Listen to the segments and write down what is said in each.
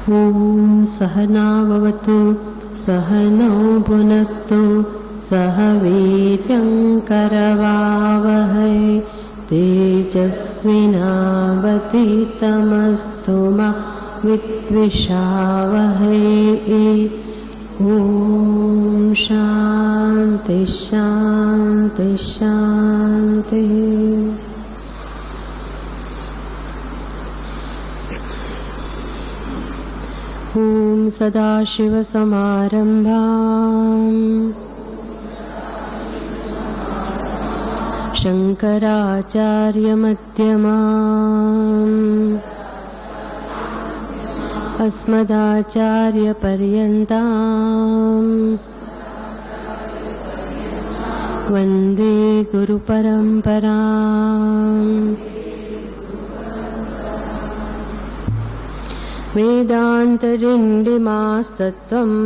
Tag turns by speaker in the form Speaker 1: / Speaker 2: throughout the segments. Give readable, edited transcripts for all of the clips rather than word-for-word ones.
Speaker 1: ॐ सहनाववतु सहनौ भुनक्तु सह वीर्यं करवावहै तेजस्विनावतीतमस्तु मा विद्विषावहै। ॐ शान्ति शान्ति शान्तिः। ॐ सदाशिवसमारम्भाम् शङ्कराचार्यमध्यमाम् अस्मदाचार्यपर्यन्ताम् वन्दे गुरुपरम्पराम्। वेदान्तडिण्डिमास्तत्त्वम्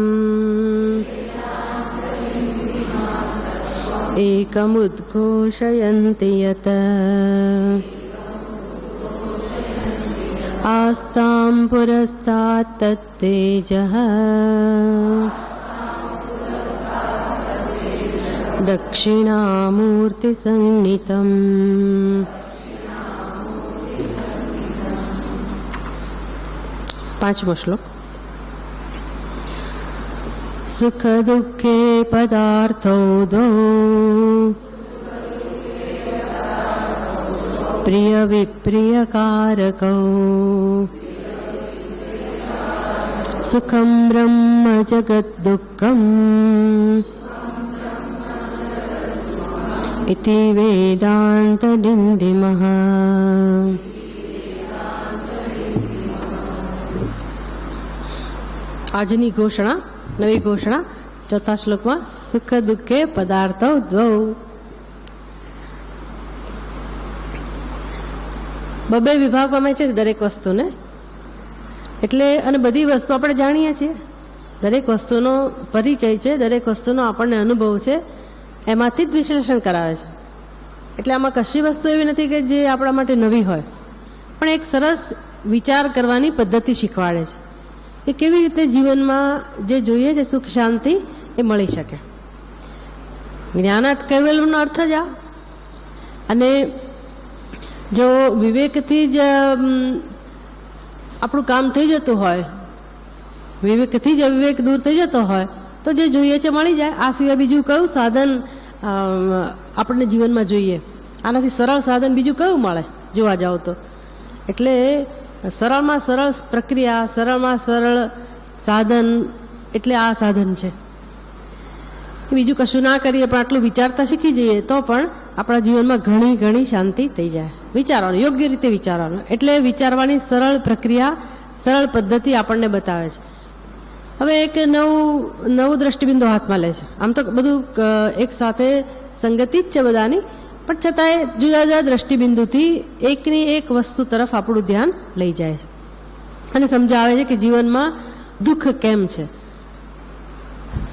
Speaker 1: एकमुद्घोषयन्ति यत् आस्तां पुरस्तात् तत्तेजः दक्षिणामूर्तिसंज्ञितम्। 5मो श्लोक। सुख दुःखे पदार्थौ द्वौ प्रिय विप्रियकारकौ सुखं ब्रह्म जगद्दुःखम् इति वेदान्तडिण्डिमः। આજની ઘોષણા, નવી ઘોષણા 4થા શ્લોકમાં સુખ દુઃખે પદાર્થો દ્વૌ. બબે વિભાગોમાં છે દરેક વસ્તુને, એટલે અને બધી વસ્તુ આપણે જાણીએ છીએ, દરેક વસ્તુનો પરિચય છે, દરેક વસ્તુનો આપણને અનુભવ છે, એમાંથી જ વિશ્લેષણ કરાવે છે. એટલે આમાં કશી વસ્તુ એવી નથી કે જે આપણા માટે નવી હોય, પણ એક સરસ વિચાર કરવાની પદ્ધતિ શીખવાડે છે કે કેવી રીતે જીવનમાં જે જોઈએ છે સુખ શાંતિ એ મળી શકે. જ્ઞાનાત કૈવલ્યનો અર્થ જ આ. અને જો વિવેકથી જ આપણું કામ થઈ જતું હોય, વિવેકથી જ અવિવેક દૂર થઈ જતો હોય તો જે જોઈએ છે મળી જાય. આ સિવાય બીજું કયું સાધન આપણને જીવનમાં જોઈએ? આનાથી સરળ સાધન બીજું કયું મળે જોવા જાવ તો? એટલે સરળમાં સરળ પ્રક્રિયા, સરળમાં સરળ સાધન એટલે આ સાધન છે. બીજું કશું ના કરીએ પણ આટલું વિચારતા શીખી જઈએ તો પણ આપણા જીવનમાં ઘણી ઘણી શાંતિ થઈ જાય. વિચારવાનું, યોગ્ય રીતે વિચારવાનું, એટલે વિચારવાની સરળ પ્રક્રિયા, સરળ પદ્ધતિ આપણને બતાવે છે. હવે એક નવું દ્રષ્ટિબિંદુ હાથમાં લે છે. આમ તો બધું એક સાથે સંગતિ જ છે બધાની, પણ છતાંય જુદા જુદા દ્રષ્ટિબિંદુથી એકની એક વસ્તુ તરફ આપણું ધ્યાન લઈ જાય છે અને સમજાવે છે કે જીવનમાં દુઃખ કેમ છે.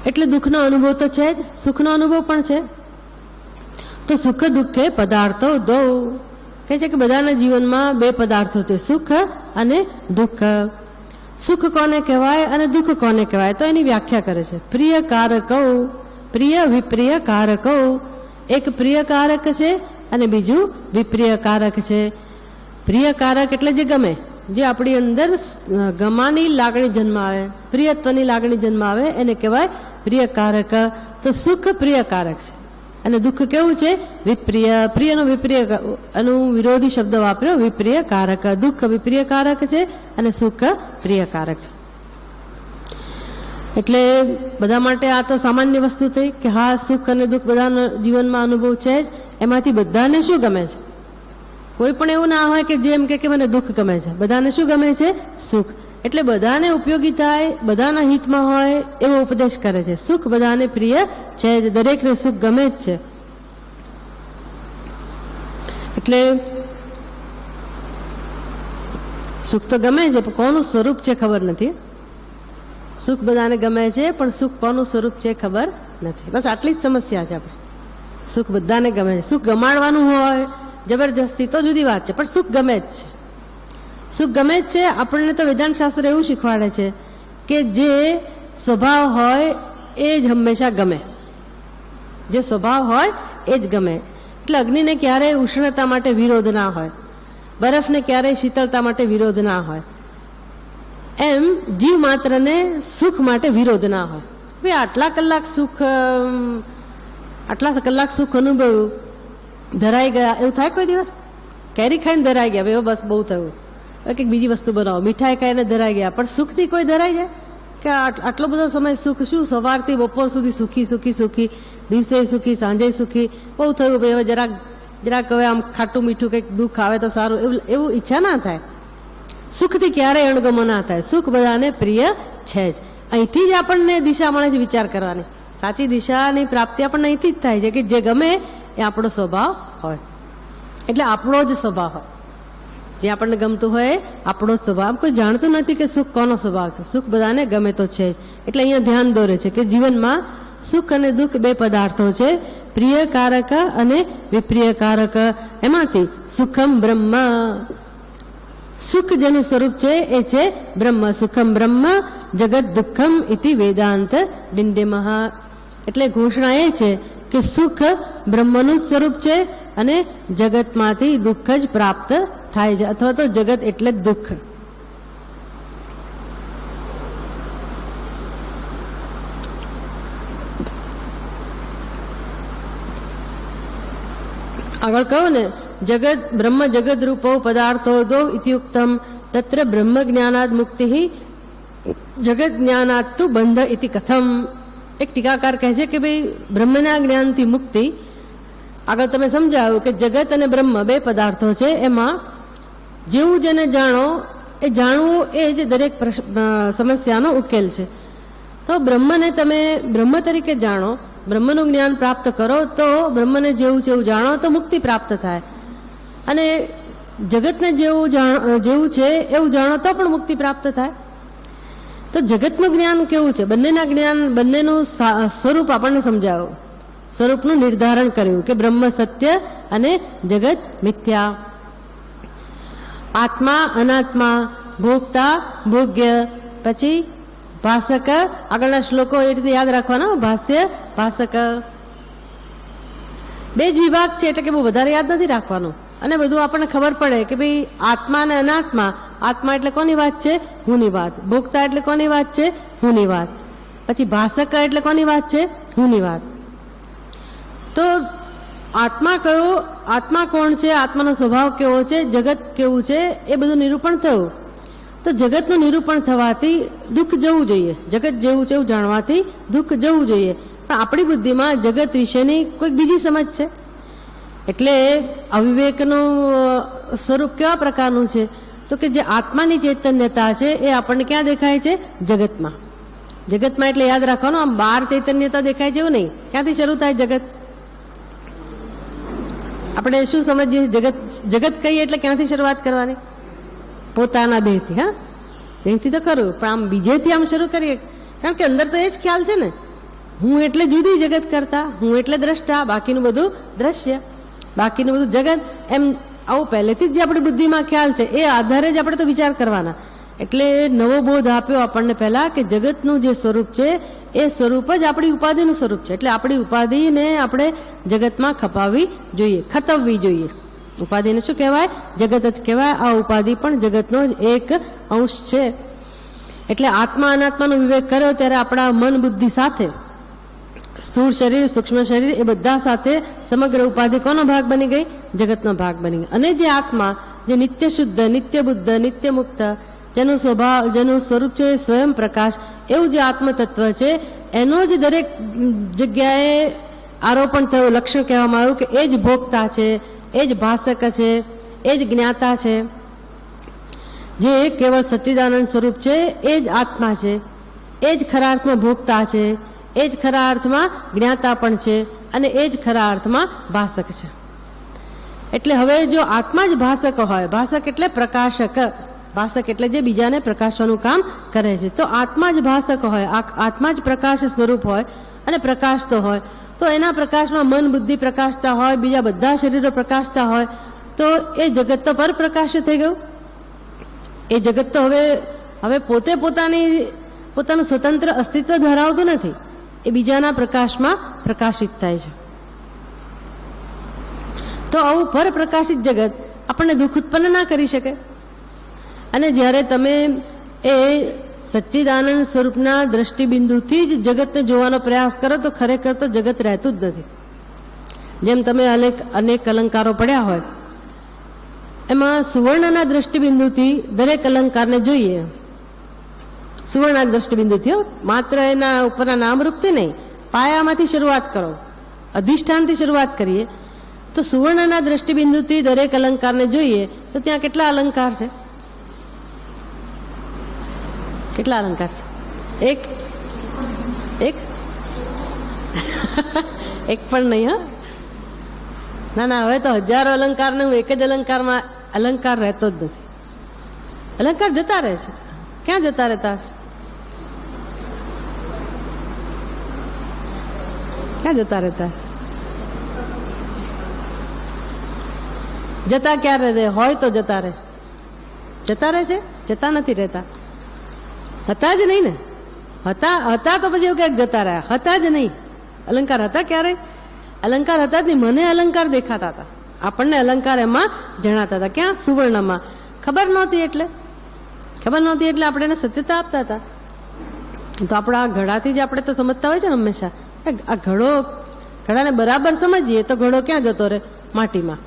Speaker 1: એટલે દુઃખનો અનુભવ તો છે જ, સુખનો અનુભવ પણ છે. તો સુખ દુઃખે પદાર્થો દ્વૌ કહે છે કે બધાના જીવનમાં બે પદાર્થો છે, સુખ અને દુઃખ. સુખ કોને કહેવાય અને દુઃખ કોને કહેવાય તો એની વ્યાખ્યા કરે છે. પ્રિય કારકૌ, પ્રિય વિપ્રિય કારકૌ. એક પ્રિય કારક છે અને બીજું વિપ્રિય કારક છે. પ્રિય કારક એટલે જે ગમે, જે આપણી અંદર ગમાની લાગણી જન્માવે, પ્રિયત્વની લાગણી જન્માવે એને કહેવાય પ્રિય કારક. તો સુખ પ્રિય કારક છે અને દુઃખ કેવું છે? વિપ્રિય. પ્રિયનો વિપ્રિય એનું વિરોધી શબ્દ વાપર્યો, વિપ્રિય કારક. દુઃખ વિપ્રિય કારક છે અને સુખ પ્રિય કારક છે. એટલે બધા માટે આ તો સામાન્ય વસ્તુ થઈ કે હા, સુખ અને દુઃખ બધાના જીવનમાં અનુભવ છે જ. એમાંથી બધાને શું ગમે છે? કોઈ પણ એવું ના હોય કે જેમ કે મને દુઃખ ગમે છે. બધાને શું ગમે છે? સુખ. એટલે બધાને ઉપયોગી થાય, બધાના હિતમાં હોય એવો ઉપદેશ કરે છે. સુખ બધાને પ્રિય છે જ, દરેકને સુખ ગમે જ છે. એટલે સુખ તો ગમે છે પણ કોનું સ્વરૂપ છે ખબર નથી. સુખ બધાને ગમે છે પણ સુખ કોનું સ્વરૂપ છે ખબર નથી. બસ આટલી જ સમસ્યા છે. આપણે સુખ બધાને ગમે છે. સુખ ગમાડવાનું હોય જબરજસ્તી તો જુદી વાત છે, પણ સુખ ગમે જ છે. સુખ ગમે જ છે. આપણને તો વેદાંત શાસ્ત્ર એવું શીખવાડે છે કે જે સ્વભાવ હોય એ જ હંમેશા ગમે, જે સ્વભાવ હોય એ જ ગમે. એટલે અગ્નિને ક્યારેય ઉષ્ણતા માટે વિરોધ ના હોય, બરફને ક્યારેય શીતળતા માટે વિરોધ ના હોય, એમ જીવ માત્રને સુખ માટે વિરોધ ના હોય. ભાઈ આટલા કલાક સુખ અનુભવ્યું, ધરાઈ ગયા, એવું થાય કોઈ દિવસ? કેરી ખાઈને ધરાઈ ગયા, ભાઈ બસ બહુ થયું, કંઈક બીજી વસ્તુ બનાવો, મીઠાઈ ખાઈને ધરાઈ ગયા, પણ સુખથી કોઈ ધરાઈ જાય કે આટલો બધો સમય સુખ શું? સવારથી બપોર સુધી સુખી સુખી સુખી, દિવસે સુખી, સાંજે સુખી, બહુ થયું ભાઈ, હવે જરાક હવે આમ ખાટું મીઠું કંઈક દુઃખ આવે તો સારું, એવું ઈચ્છા ના થાય. સુખથી ક્યારેય અણગમો ના થાય. સુખ બધાને પ્રિય છે જ. અહીંથી જ આપણને દિશા મળે છે વિચાર કરવાની. સાચી દિશાની પ્રાપ્તિ આપણને અહીંથી જ થાય છે કે જે ગમે એ આપણો સ્વભાવ હોય, એટલે આપણો જ સ્વભાવ હોય. જે આપણને ગમતું હોય આપણો જ સ્વભાવ. કોઈ જાણતું નથી કે સુખ કોનો સ્વભાવ છે. સુખ બધાને ગમે તો છે જ. એટલે અહીંયા ધ્યાન દોરે છે કે જીવનમાં સુખ અને દુઃખ બે પદાર્થો છે, પ્રિયકારક અને વિપ્રિયકારક. એમાંથી સુખમ બ્રહ્મ, સુખ જેનું સ્વરૂપ છે એ છે બ્રહ્મ. સુખમ બ્રહ્મ જગત દુઃખમ ઇતિ વેદાંત ડિંડિમઃ. એટલે ઘોષણા એ છે કે સુખ બ્રહ્મનું જ સ્વરૂપ છે અને જગતમાંથી દુઃખ જ પ્રાપ્ત થાય છે, અથવા તો જગત એટલે જ દુઃખ. આગળ કહો ને, જગત બ્રહ્મ જગદ રૂપો પદાર્થો દો ઇત્યુક્તમ તત્ર બ્રહ્મ જ્ઞાનાદ મુક્તિ જગત જ્ઞાનાદ તુ બંધ ઇતિ કથમ. એક ટીકાકાર કહે છે કે ભાઈ બ્રહ્મના જ્ઞાનથી મુક્તિ, આગળ તમે સમજાવ્યું કે જગત અને બ્રહ્મ બે પદાર્થો છે, એમાં જેવું જેને જાણો એ જાણવું એ જ દરેક સમસ્યાનો ઉકેલ છે. તો બ્રહ્મને તમે બ્રહ્મ તરીકે જાણો, બ્રહ્મનું જ્ઞાન પ્રાપ્ત કરો તો બ્રહ્મને જેવું છે એવું જાણો તો મુક્તિ પ્રાપ્ત થાય, અને જગતને જેવું છે એવું જાણો તો પણ મુક્તિ પ્રાપ્ત થાય. તો જગતનું જ્ઞાન કેવું છે? બંનેના જ્ઞાન, બંનેનું સ્વરૂપ આપણને સમજાવ્યું, સ્વરૂપનું નિર્ધારણ કર્યું કે બ્રહ્મ સત્ય અને જગત મિથ્યા, આત્મા અનાત્મા, ભોગતા ભોગ્ય, પછી ભાષક. આગળના શ્લોકો એ રીતે યાદ રાખવાના, ભાષ્ય ભાષક. બે જ વિભાગ છે એટલે કે બહુ વધારે યાદ નથી રાખવાનું, અને બધું આપણને ખબર પડે કે ભાઈ આત્મા અને અનાત્મા. આત્મા એટલે કોની વાત છે? હુંની વાત. ભોગતા એટલે કોની વાત છે? હુંની વાત. પછી ભાષક એટલે કોની વાત છે? હુંની વાત. તો આત્મા કયો, આત્મા કોણ છે, આત્માનો સ્વભાવ કેવો છે, જગત કેવું છે, એ બધું નિરૂપણ થયું. તો જગતનું નિરૂપણ થવાથી દુઃખ જવું જોઈએ, જગત જેવું છે એવું જાણવાથી દુઃખ જવું જોઈએ. પણ આપણી બુદ્ધિમાં જગત વિશેની કોઈક બીજી સમજ છે. એટલે અવિવેકનું સ્વરૂપ કેવા પ્રકારનું છે? તો કે જે આત્માની ચૈતન્યતા છે એ આપણને ક્યાં દેખાય છે? જગતમાં. જગતમાં એટલે યાદ રાખવાનું, આમ બહાર ચૈતન્યતા દેખાય છે એવું નહીં. ક્યાંથી શરૂ થાય જગત? આપણે શું સમજીએ? જગત કહીએ એટલે ક્યાંથી શરૂઆત કરવાની? પોતાના દેહથી. હા, દેહથી તો ખરું, પણ આમ બીજેથી આમ શરૂ કરીએ, કારણ કે અંદર તો એ જ ખ્યાલ છે ને, હું એટલે જુદી જગત કરતા, હું એટલે દ્રષ્ટા, બાકીનું બધું દ્રશ્ય, બાકીનું બધું જગત. એમ આવું પહેલેથી જ જે આપણી બુદ્ધિમાં ખ્યાલ છે એ આધારે જ આપણે તો વિચાર કરવાના. એટલે નવો બોધ આપ્યો આપણને પહેલા કે જગતનું જે સ્વરૂપ છે એ સ્વરૂપ જ આપણી ઉપાધિનું સ્વરૂપ છે. એટલે આપણી ઉપાધિને આપણે જગતમાં ખપાવવી જોઈએ, ખતવવી જોઈએ. ઉપાધિને શું કહેવાય? જગત જ કહેવાય. આ ઉપાધિ પણ જગતનો જ એક અંશ છે. એટલે આત્મા અનાત્માનો વિવેક કર્યો ત્યારે આપણા મન બુદ્ધિ સાથે, સ્થૂળ શરીર, સૂક્ષ્મ શરીર, એ બધા સાથે સમગ્ર ઉપાધિ કોનો ભાગ બની ગઈ? જગતનો ભાગ બની ગઈ. અને જે આત્મા, જે નિત્ય શુદ્ધ, નિત્ય બુદ્ધ, નિત્ય મુક્ત, જેનું સ્વભાવ, જેનું સ્વરૂપ છે સ્વયં પ્રકાશ, એવું જે આત્મ તત્વ છે એનો જ દરેક જગ્યાએ આરોપણ થયું, લક્ષણ કહેવામાં આવ્યું કે એ જ ભોગતા છે, એ જ ભાષક છે, એ જ જ્ઞાતા છે. જે કેવળ સચ્ચિદાનંદ સ્વરૂપ છે એ જ આત્મા છે, એ જ ખરા અર્થમાં ભોગતા છે, એ જ ખરા અર્થમાં જ્ઞાતા પણ છે, અને એ જ ખરા અર્થમાં ભાષક છે. એટલે હવે જો આત્મા જ ભાષક હોય, ભાષક એટલે પ્રકાશક, ભાષક એટલે જે બીજાને પ્રકાશવાનું કામ કરે છે, તો આત્મા જ ભાષક હોય, આત્મા જ પ્રકાશ સ્વરૂપ હોય અને પ્રકાશતો હોય, તો એના પ્રકાશમાં મન બુદ્ધિ પ્રકાશતા હોય, બીજા બધા શરીરો પ્રકાશતા હોય, તો એ જગત તો પર પ્રકાશ થઈ ગયું. એ જગત તો હવે પોતે પોતાનું સ્વતંત્ર અસ્તિત્વ ધરાવતું નથી, એ બીજાના પ્રકાશમાં પ્રકાશિત થાય છે. તો આવું પરપ્રકાશિત જગત આપણને દુઃખ ઉત્પન્ન ના કરી શકે. અને જ્યારે તમે એ સચ્ચિદાનંદ સ્વરૂપના દ્રષ્ટિબિંદુથી જ જગતને જોવાનો પ્રયાસ કરો તો ખરેખર તો જગત રહેતું જ નથી. જેમ તમે અનેક અલંકારો પડ્યા હોય, એમાં સુવર્ણના દ્રષ્ટિબિંદુથી દરેક અલંકારને જોઈએ, સુવર્ણના દ્રષ્ટિબિંદુથી, માત્ર એના ઉપરના નામરૂપથી નહીં, પાયામાંથી શરૂઆત કરો, અધિષ્ઠાનથી શરૂઆત કરીએ તો સુવર્ણના દ્રષ્ટિબિંદુથી દરેક અલંકારને જોઈએ તો ત્યાં કેટલા અલંકાર છે? કેટલા અલંકાર છે? એક એક એક પણ નહીં. હા, ના ના, હવે તો હજારો અલંકારને હું એક જ અલંકારમાં અલંકાર રહેતો જ નથી. અલંકાર જતા રહે છે. ક્યાં જતા રહેતા છે? ક્યાં જતા રહેતા છે? જતા ક્યારે રહે? હોય તો જતા રહે. જતા રહે છે? જતા નથી રહેતા. હતા જ નહીં ને. હતા તો પછી એવું ક્યાંક જતા રહ્યા. હતા જ નહીં. અલંકાર હતા ક્યારે? અલંકાર હતા જ નહીં. મને અલંકાર દેખાતા હતા, આપણને અલંકાર એમાં જણાતા હતા. ક્યાં? સુવર્ણમાં. ખબર નહોતી એટલે આપણે એને સત્યતા આપતા હતા. તો આપણા ઘડાથી જ આપણે તો સમજતા હોય છે ને હંમેશા, આ ઘડાને બરાબર સમજીએ તો ઘડો ક્યાં જતો રહે? માટીમાં.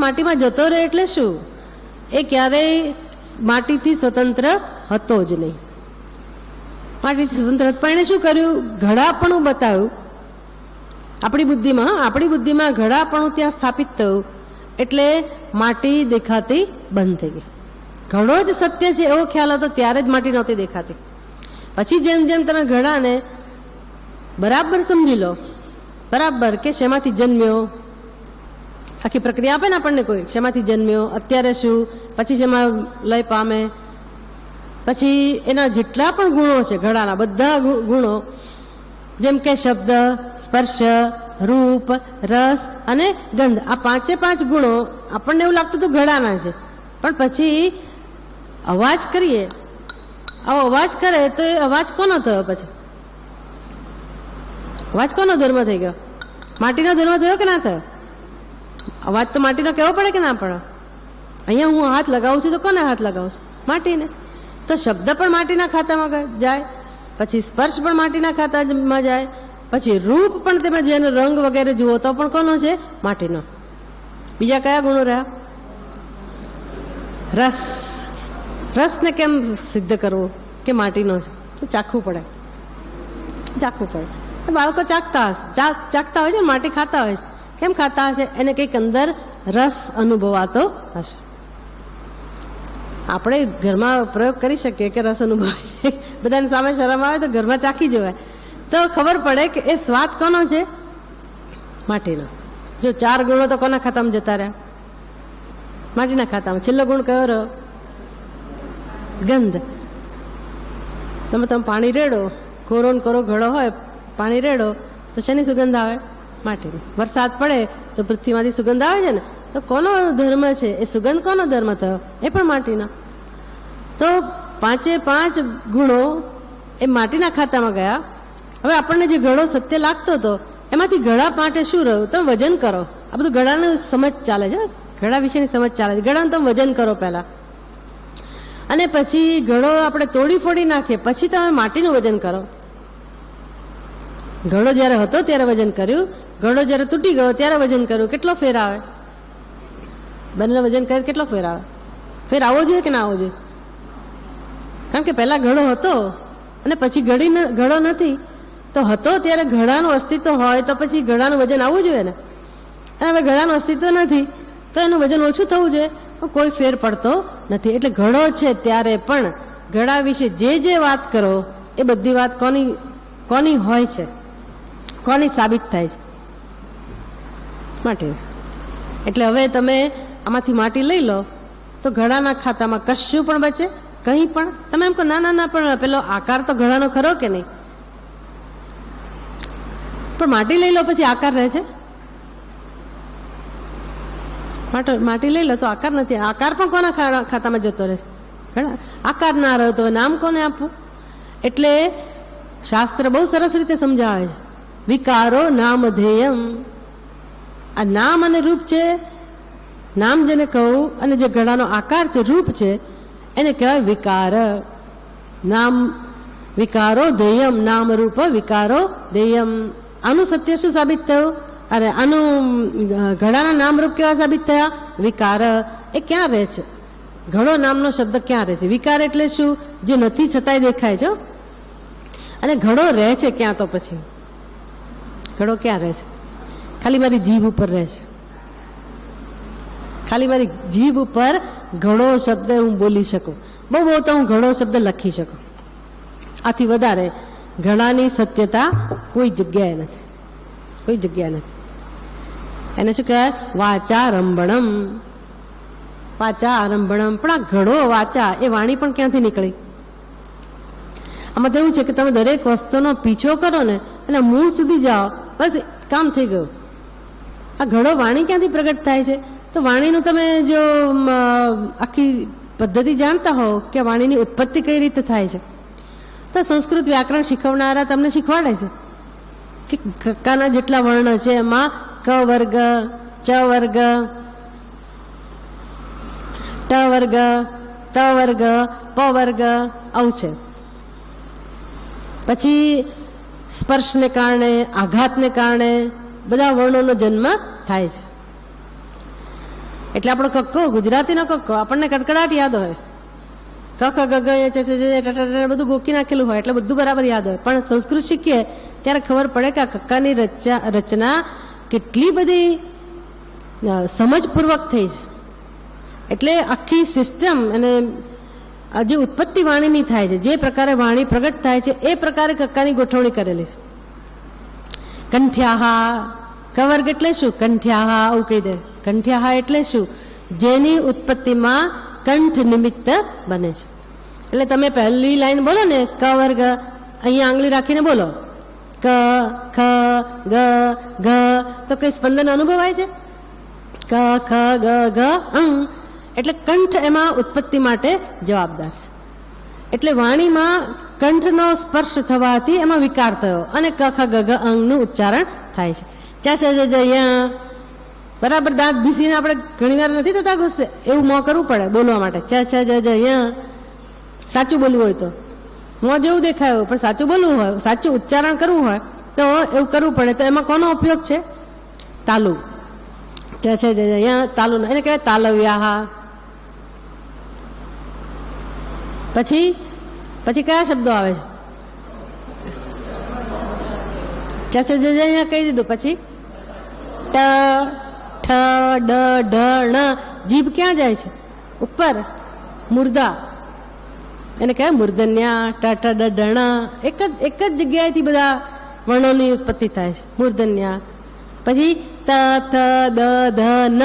Speaker 1: માટીમાં જતો રહે એટલે શું? એ ક્યારેય માટીથી સ્વતંત્ર હતો જ નહીં. માટીથી સ્વતંત્ર હતો, પણ એને શું કર્યું? ઘડાપણું બતાવ્યું આપણી બુદ્ધિમાં ઘડાપણું ત્યાં સ્થાપિત થયું, એટલે માટી દેખાતી બંધ થઈ ગઈ. ઘડો જ સત્ય છે એવો ખ્યાલ હતો ત્યારે જ માટી નહોતી દેખાતી. પછી જેમ જેમ તમે ઘડાને બરાબર સમજી લો, બરાબર કે શેમાંથી જન્મ્યો, આખી પ્રક્રિયા આપે ને આપણને કોઈ, શેમાંથી જન્મ્યો, અત્યારે શું, પછી શેમાં લય પામે, પછી એના જેટલા પણ ગુણો છે ઘડાના, બધા ગુણો, જેમ કે શબ્દ, સ્પર્શ, રૂપ, રસ અને ગંધ, આ પાંચે પાંચ ગુણો આપણને એવું લાગતું હતું ઘડાના છે. પણ પછી અવાજ કરીએ, આવો અવાજ કરે તો એ અવાજ કોનો થયો? પછી અવાજ કોનો ધર્મ થઈ ગયો? માટીનો ધર્મ થયો કે ના થયો? અવાજ તો માટીનો કહેવો પડે કે ના પડે? અહીંયા હું હાથ લગાવું છું તો કોને હાથ લગાવું છું? માટીને. તો શબ્દ પણ માટીના ખાતામાં જાય, પછી સ્પર્શ પણ માટીના ખાતામાં જાય, પછી રૂપ પણ તમે જેનો રંગ વગેરે જુઓ તો પણ કોનો છે? માટીનો. બીજા કયા ગુણો રહ્યા? રસને કેમ સિદ્ધ કરવો કે માટીનો છે? તો ચાખવું પડે. બાળકો ચાખતા હોય છે, માટી ખાતા હોય છે. કેમ ખાતા હશે? એને કંઈક અંદર રસ અનુભવાતો હશે. આપણે ઘરમાં પ્રયોગ કરી શકીએ કે રસ અનુભવાય છે, બધાની સામે શરમ આવે તો ઘરમાં ચાખી જોવાય તો ખબર પડે કે એ સ્વાદ કોનો છે? માટીનો. જો 4 ગુણો તો કોના ખાતામાં જતા રહ્યા? માટીના ખાતામાં. છેલ્લો ગુણ કયો રહ્યો? ગંધ. તમે પાણી રેડો, કોરો ઘડો હોય, પાણી રેડો તો શેની સુગંધ આવે? માટીની. વરસાદ પડે તો પૃથ્વીમાંથી સુગંધ આવે છે ને, તો કોનો ધર્મ છે? એ સુગંધ કોનો ધર્મ થયો? એ પણ માટીનો. તો પાંચે પાંચ ગુણો એ માટીના ખાતામાં ગયા. હવે આપણને જે ઘડો સત્ય લાગતો હતો એમાંથી ઘડા માટે શું રહ્યું? તમે વજન કરો. આ બધું ઘડાનું સમજ ચાલે છે, ઘડા વિશેની સમજ ચાલે છે. ઘડાનું તમે વજન કરો પહેલા, અને પછી ઘડો આપણે તોડી ફોડી નાખીએ, પછી તમે માટીનું વજન કરો. ઘડો જ્યારે હતો ત્યારે વજન કર્યું, ઘડો જ્યારે તૂટી ગયો ત્યારે વજન કર્યું. કેટલો ફેર આવે? બંને વજન કરે કેટલો ફેર આવે? ફેર આવવો જોઈએ કે ના આવવો જોઈએ? કારણ કે પહેલા ઘડો હતો અને પછી ઘડો નથી. તો હતો ત્યારે ઘડાનું અસ્તિત્વ હોય તો પછી ઘડાનું વજન આવવું જોઈએ ને. અને હવે ઘડાનું અસ્તિત્વ નથી તો એનું વજન ઓછું થવું જોઈએ. કોઈ ફેર પડતો નથી. એટલે ઘડો છે ત્યારે પણ ઘડા વિશે જે વાત કરો એ બધી વાત કોની હોય છે? કોની સાબિત થાય છે? માટી. એટલે હવે તમે આમાંથી માટી લઈ લો તો ઘડાના ખાતામાં કશું પણ બચે? કંઈ પણ? તમે એમ કહો ના પણ પેલો આકાર તો ઘડાનો ખરો કે નહીં? પણ માટી લઈ લો પછી આકાર રહે છે? માટી લઈ લો તો આકાર નથી. આકાર પણ કોના ખાતામાં જતો રહે? આકાર ના રહ્યો તો નામ કોને આપવું? એટલે શાસ્ત્ર બહુ સરસ રીતે સમજાવે છે. વિકારો નામધેયમ. આ નામ અને રૂપ છે. નામ જેને કહું અને જે ઘડાનો આકાર છે, રૂપ છે, એને કહેવાય વિકાર. નામ વિકારો ધેયમ, નામ રૂપ વિકારો ધેયમ. આનું સત્ય શું સાબિત થયું? અરે આનું ઘડાના નામ રૂપ કેવા સાબિત થયા? વિકાર. એ ક્યાં રહે છે? ઘડો નામનો શબ્દ ક્યાં રહે છે? વિકાર એટલે શું? જે નથી છતાંય દેખાય છે. અને ઘડો રહે છે ક્યાં? તો પછી ઘડો ક્યાં રહે છે? ખાલી મારી જીભ ઉપર રહે છે. ખાલી મારી જીભ ઉપર ઘડો શબ્દ હું બોલી શકું. બહુ તો હું ઘડો શબ્દ લખી શકું. આથી વધારે ઘડાની સત્યતા કોઈ જગ્યાએ નથી. કોઈ જગ્યાએ નથી. એને શું કહેવાય? વાચા રંભણમ. વાચા આરંભણમ. પણ આ ઘડો વાચા એ વાણી પણ ક્યાંથી નીકળી? આમાં તો એવું છે કે તમે દરેક વસ્તુનો પીછો કરો ને એટલે મૂળ સુધી જાઓ, બસ કામ થઈ ગયું. આ ઘડો વાણી ક્યાંથી પ્રગટ થાય છે? તો વાણીનું તમે જો આખી પદ્ધતિ જાણતા હો કે વાણીની ઉત્પત્તિ કઈ રીતે થાય છે, તો સંસ્કૃત વ્યાકરણ શીખવનારા તમને શીખવાડે છે કે કક્કાના જેટલા વર્ણ છે એમાં ક વર્ગ, ચ વર્ગ, ટ વર્ગ, ત વર્ગ, પ વર્ગ આવું છે. પછી સ્પર્શને કારણે, આઘાતને કારણે બધા વર્ણોનો જન્મ થાય છે. એટલે આપણો કક્કો, ગુજરાતીનો કક્કો આપણને કડકડાટ યાદ હોય. ક ખ ગ ગ બધું ગોકી નાખેલું હોય એટલે બધું બરાબર યાદ હોય. પણ સંસ્કૃત શીખીએ ત્યારે ખબર પડે કે આ કક્કાની રચના કેટલી બધી સમજપૂર્વક થઈ છે. એટલે આખી સિસ્ટમ અને જે ઉત્પત્તિ વાણીની થાય છે, જે પ્રકારે વાણી પ્રગટ થાય છે એ પ્રકારે કક્કાની ગોઠવણી કરેલી છે. કંઠ્યાહા, કવર્ગ એટલે શું? કંઠ્યાહા આવું કહી દે. કંઠ્યાહા એટલે શું? જેની ઉત્પત્તિમાં કંઠ નિમિત્ત બને છે. એટલે તમે પહેલી લાઈન બોલો ને ક વર્ગ, અહીંયા આંગળી રાખીને બોલો ક ખ ગ ઘ, તો કઈ સ્પંદન અનુભવાય છે? ક ખ ગ ઘ અંગ. એટલે કંઠ એમાં ઉત્પત્તિ માટે જવાબદાર છે. એટલે વાણીમાં કંઠનો સ્પર્શ થવાથી એમાં વિકાર થયો અને ક ખ ગ ઘ અંગનું ઉચ્ચારણ થાય છે. ચા ચ જ યા બરાબર દાંત ભીસીને આપણે ઘણી વાર નથી થતા ગુસ્સે, એવું મોં કરવું પડે બોલવા માટે. ચ છ જ જ યા સાચું બોલવું હોય તો મોં જેવું દેખાય પણ સાચું બોલવું હોય, સાચું ઉચ્ચારણ કરવું હોય તો એવું કરવું પડે. તો એમાં કોનો ઉપયોગ છે? તાલુ. ચ છ જ જ યા તાલુ, એને કહેવાય તાલવ્યાહા. પછી પછી કયા શબ્દો આવે છે? ચ છ જ જ યા કહી દીધું. પછી ટ ઠ ડ ઢ ણ. જીભ ક્યાં જાય છે? ઉપર, મુર્દા. એને કહેવાય મૂર્ધન્યા. ટ ઠ ડ ઢ ણ. એક જ જગ્યાએથી બધા વર્ણોની ઉત્પત્તિ થાય છે, મૂર્ધન્યા. પછી ત થ દ ધ ન.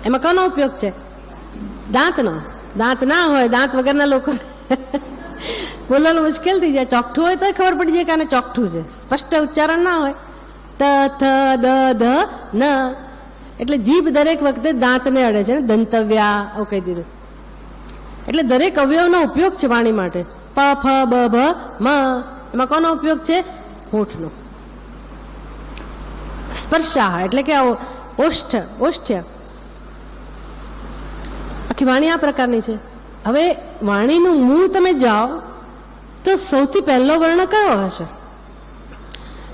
Speaker 1: એમાં કોનો ઉપયોગ છે? દાંતનો. દાંત ના હોય, દાંત વગરના લોકો બોલવાનું મુશ્કેલ થઈ જાય. ચોકઠું હોય તો ખબર પડી જાય કે આને ચોકઠું છે. સ્પષ્ટ ઉચ્ચારણ ના હોય. ત થ દ ધ ન. એટલે જીભ દરેક વખતે દાંતને અડે છે ને, દંતવ્યા આવું કહી દીધું. એટલે દરેક અવયવનો ઉપયોગ છે વાણી માટે. પ ફ બ ભ મ. એમાં કોનો ઉપયોગ છે? હોઠનો. સ્પર્શાહ એટલે કે ઓષ્ઠ, ઓષ્ઠ્ય. આખી વાણી આ પ્રકારની છે. હવે વાણીનું મૂળ તમે જાઓ તો સૌથી પહેલો વર્ણ કયો હશે?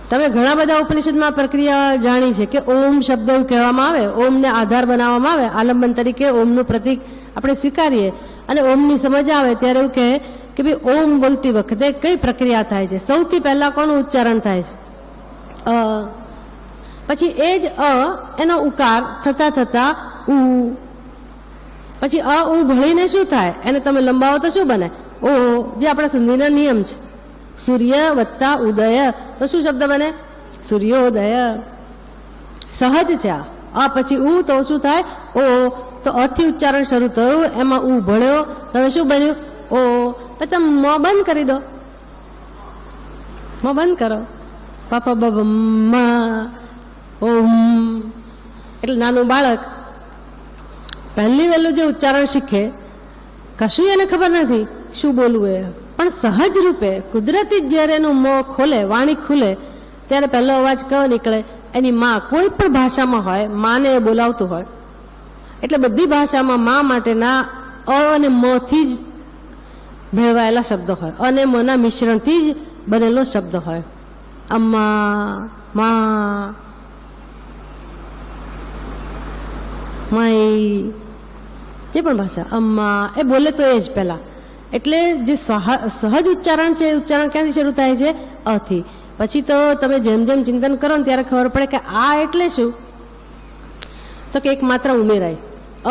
Speaker 1: તમે ઘણા બધા ઉપનિષદમાં પ્રક્રિયા જાણી છે કે ઓમ શબ્દ એવું કહેવામાં આવે, ઓમને આધાર બનાવવામાં આવે, આલંબન તરીકે ઓમનું પ્રતીક આપણે સ્વીકારીએ અને ઓમની સમજ આવે ત્યારે એવું કહે કે ભાઈ ઓમ બોલતી વખતે કઈ પ્રક્રિયા થાય છે. સૌથી પહેલા કોનું ઉચ્ચારણ થાય છે? અ. પછી એ જ અ એનો ઉકાર થતા થતા ઉ. પછી અ ઉ ભળીને શું થાય? એને તમે લંબાવો તો શું બને? ઓ. જે આપણા સંધિના નિયમ છે. સૂર્ય વત્તા ઉદય તો શું શબ્દ બને? સૂર્યોદય. સહજ છે આ. પછી ઉ તો શું થાય? ઓ. તો અથી ઉચ્ચારણ શરૂ થયું, એમાં ઉ ભળ્યો, હવે શું બન્યું? ઓ. પછી તમે મોં બંધ કરી દો, મોં બંધ કરો. પાપ બ ઓમ. એટલે નાનું બાળક પહેલી વહેલું જે ઉચ્ચારણ શીખે કશું એને ખબર નથી શું બોલવું એ, પણ સહજ રૂપે કુદરતી જ જ્યારે એનું મોં ખોલે, વાણી ખુલે, ત્યારે પહેલો અવાજ કયો નીકળે? એની માં. કોઈ પણ ભાષામાં હોય, માને એ બોલાવતું હોય, એટલે બધી ભાષામાં મા માટેના અ અને મ થી જ ભેળવાયેલા શબ્દો હોય, અને મના મિશ્રણથી જ બનેલો શબ્દ હોય. અમ્મા, મા, માઈ, જે પણ ભાષા, અમ્મા એ બોલે તો એ જ પહેલા. એટલે જે સહજ ઉચ્ચારણ છે, ઉચ્ચારણ ક્યાંથી શરૂ થાય છે? અથી. પછી તો તમે જેમ જેમ ચિંતન કરો ને ત્યારે ખબર પડે કે આ એટલે શું? તો કે એક માત્ર ઉમેરાય.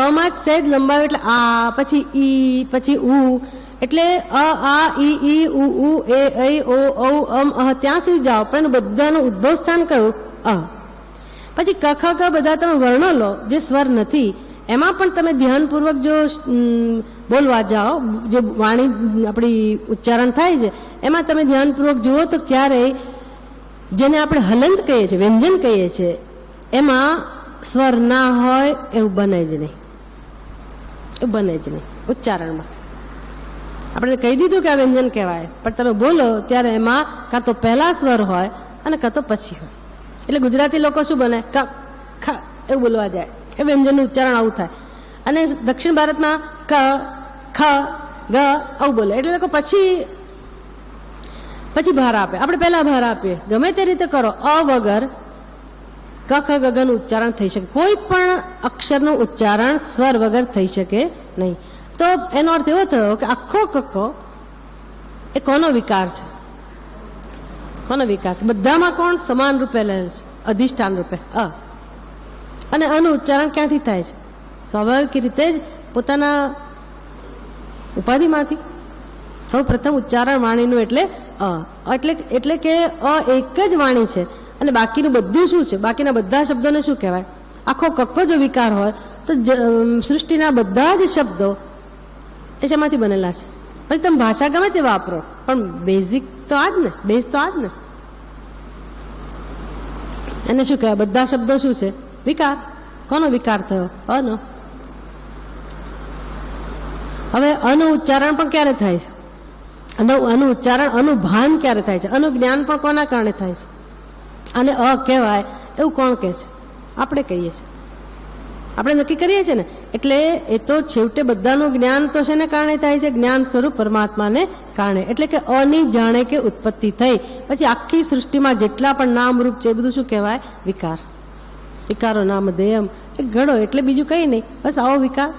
Speaker 1: અમાં જ સહેજ લંબાવે એટલે આ, પછી ઈ, પછી ઉ, એટલે અ, આ, ઈ, ઉ, એ, ઐ, ઓ, ઔ, અમ, અહ ત્યાં સુધી જાઓ, પણ બધાનું ઉદ્ભવ સ્થાન કયું? અ. પછી ક, ખ, ગ બધા તમે વર્ણો લો, જે સ્વર નથી, એમાં પણ તમે ધ્યાનપૂર્વક જો બોલવા જાઓ, જે વાણી આપણી ઉચ્ચારણ થાય છે એમાં તમે ધ્યાનપૂર્વક જુઓ તો ક્યારેય જેને આપણે હલંત કહીએ છીએ, વ્યંજન કહીએ છીએ, એમાં સ્વર ના હોય એવું બને જ નહીં. એવું બને જ નહીં ઉચ્ચારણમાં. આપણે કહી દીધું કે આ વ્યંજન કહેવાય, પણ તમે બોલો ત્યારે એમાં કાં તો પહેલા સ્વર હોય અને કાં તો પછી હોય. એટલે ગુજરાતી લોકો શું બને? ક, ખ એવું બોલવા જાય, એ વ્યંજનનું ઉચ્ચારણ આવું થાય. અને દક્ષિણ ભારતમાં ક, ખ, ગ આવું બોલે, એટલે લોકો પછી ભાર આપે. આપણે પહેલા ભાર આપીએ. ગમે તે રીતે કરો, અ વગર ક, ખ, ગ નું ઉચ્ચારણ થઈ શકે. કોઈ પણ અક્ષરનું ઉચ્ચારણ સ્વર વગર થઈ શકે નહીં. તો એનો અર્થ એવો થયો કે આખો કક્કો એ કોનો વિકાર છે? કોનો વિકાર છે? બધામાં કોણ સમાન રૂપે લે છે? અધિષ્ઠાન રૂપે અ. અને આનું ઉચ્ચારણ ક્યાંથી થાય છે? સ્વાભાવિક રીતે જ પોતાના ઉપાધિમાંથી. સૌ પ્રથમ ઉચ્ચારણ વાણીનું એટલે અ. એટલે કે અ એક જ વાણી છે, અને બાકીનું બધું શું છે? બાકીના બધા શબ્દોને શું કહેવાય? આખો કક્કો જો વિકાર હોય તો સૃષ્ટિના બધા જ શબ્દો એ શેમાંથી બનેલા છે? પછી તમે ભાષા ગમે તે વાપરો, પણ બેઝિક તો આ જ ને, બેઝ તો આ જ ને. એને શું કહેવાય? બધા શબ્દો શું છે? વિકાર. કોનો વિકાર થયો? અનો. હવે અનું ઉચ્ચારણ પણ ક્યારે થાય છે? અનું ઉચ્ચારણ, અનુભાન ક્યારે થાય છે? અનું જ્ઞાન પણ કોના કારણે થાય છે? અને અ કહેવાય એવું કોણ કહે છે? આપણે કહીએ છીએ, આપણે નક્કી કરીએ છીએ ને. એટલે એ તો છેવટે બધાનું જ્ઞાન તો શેને કારણે થાય છે? જ્ઞાન સ્વરૂપ પરમાત્માને કારણે. એટલે કે અની જાણે કે ઉત્પત્તિ થઈ, પછી આખી સૃષ્ટિમાં જેટલા પણ નામ રૂપ છે એ બધું શું કહેવાય? વિકાર. વિકારો નામ દેયમ. એ ઘડો એટલે બીજું કંઈ નહીં, બસ આવો વિકાર.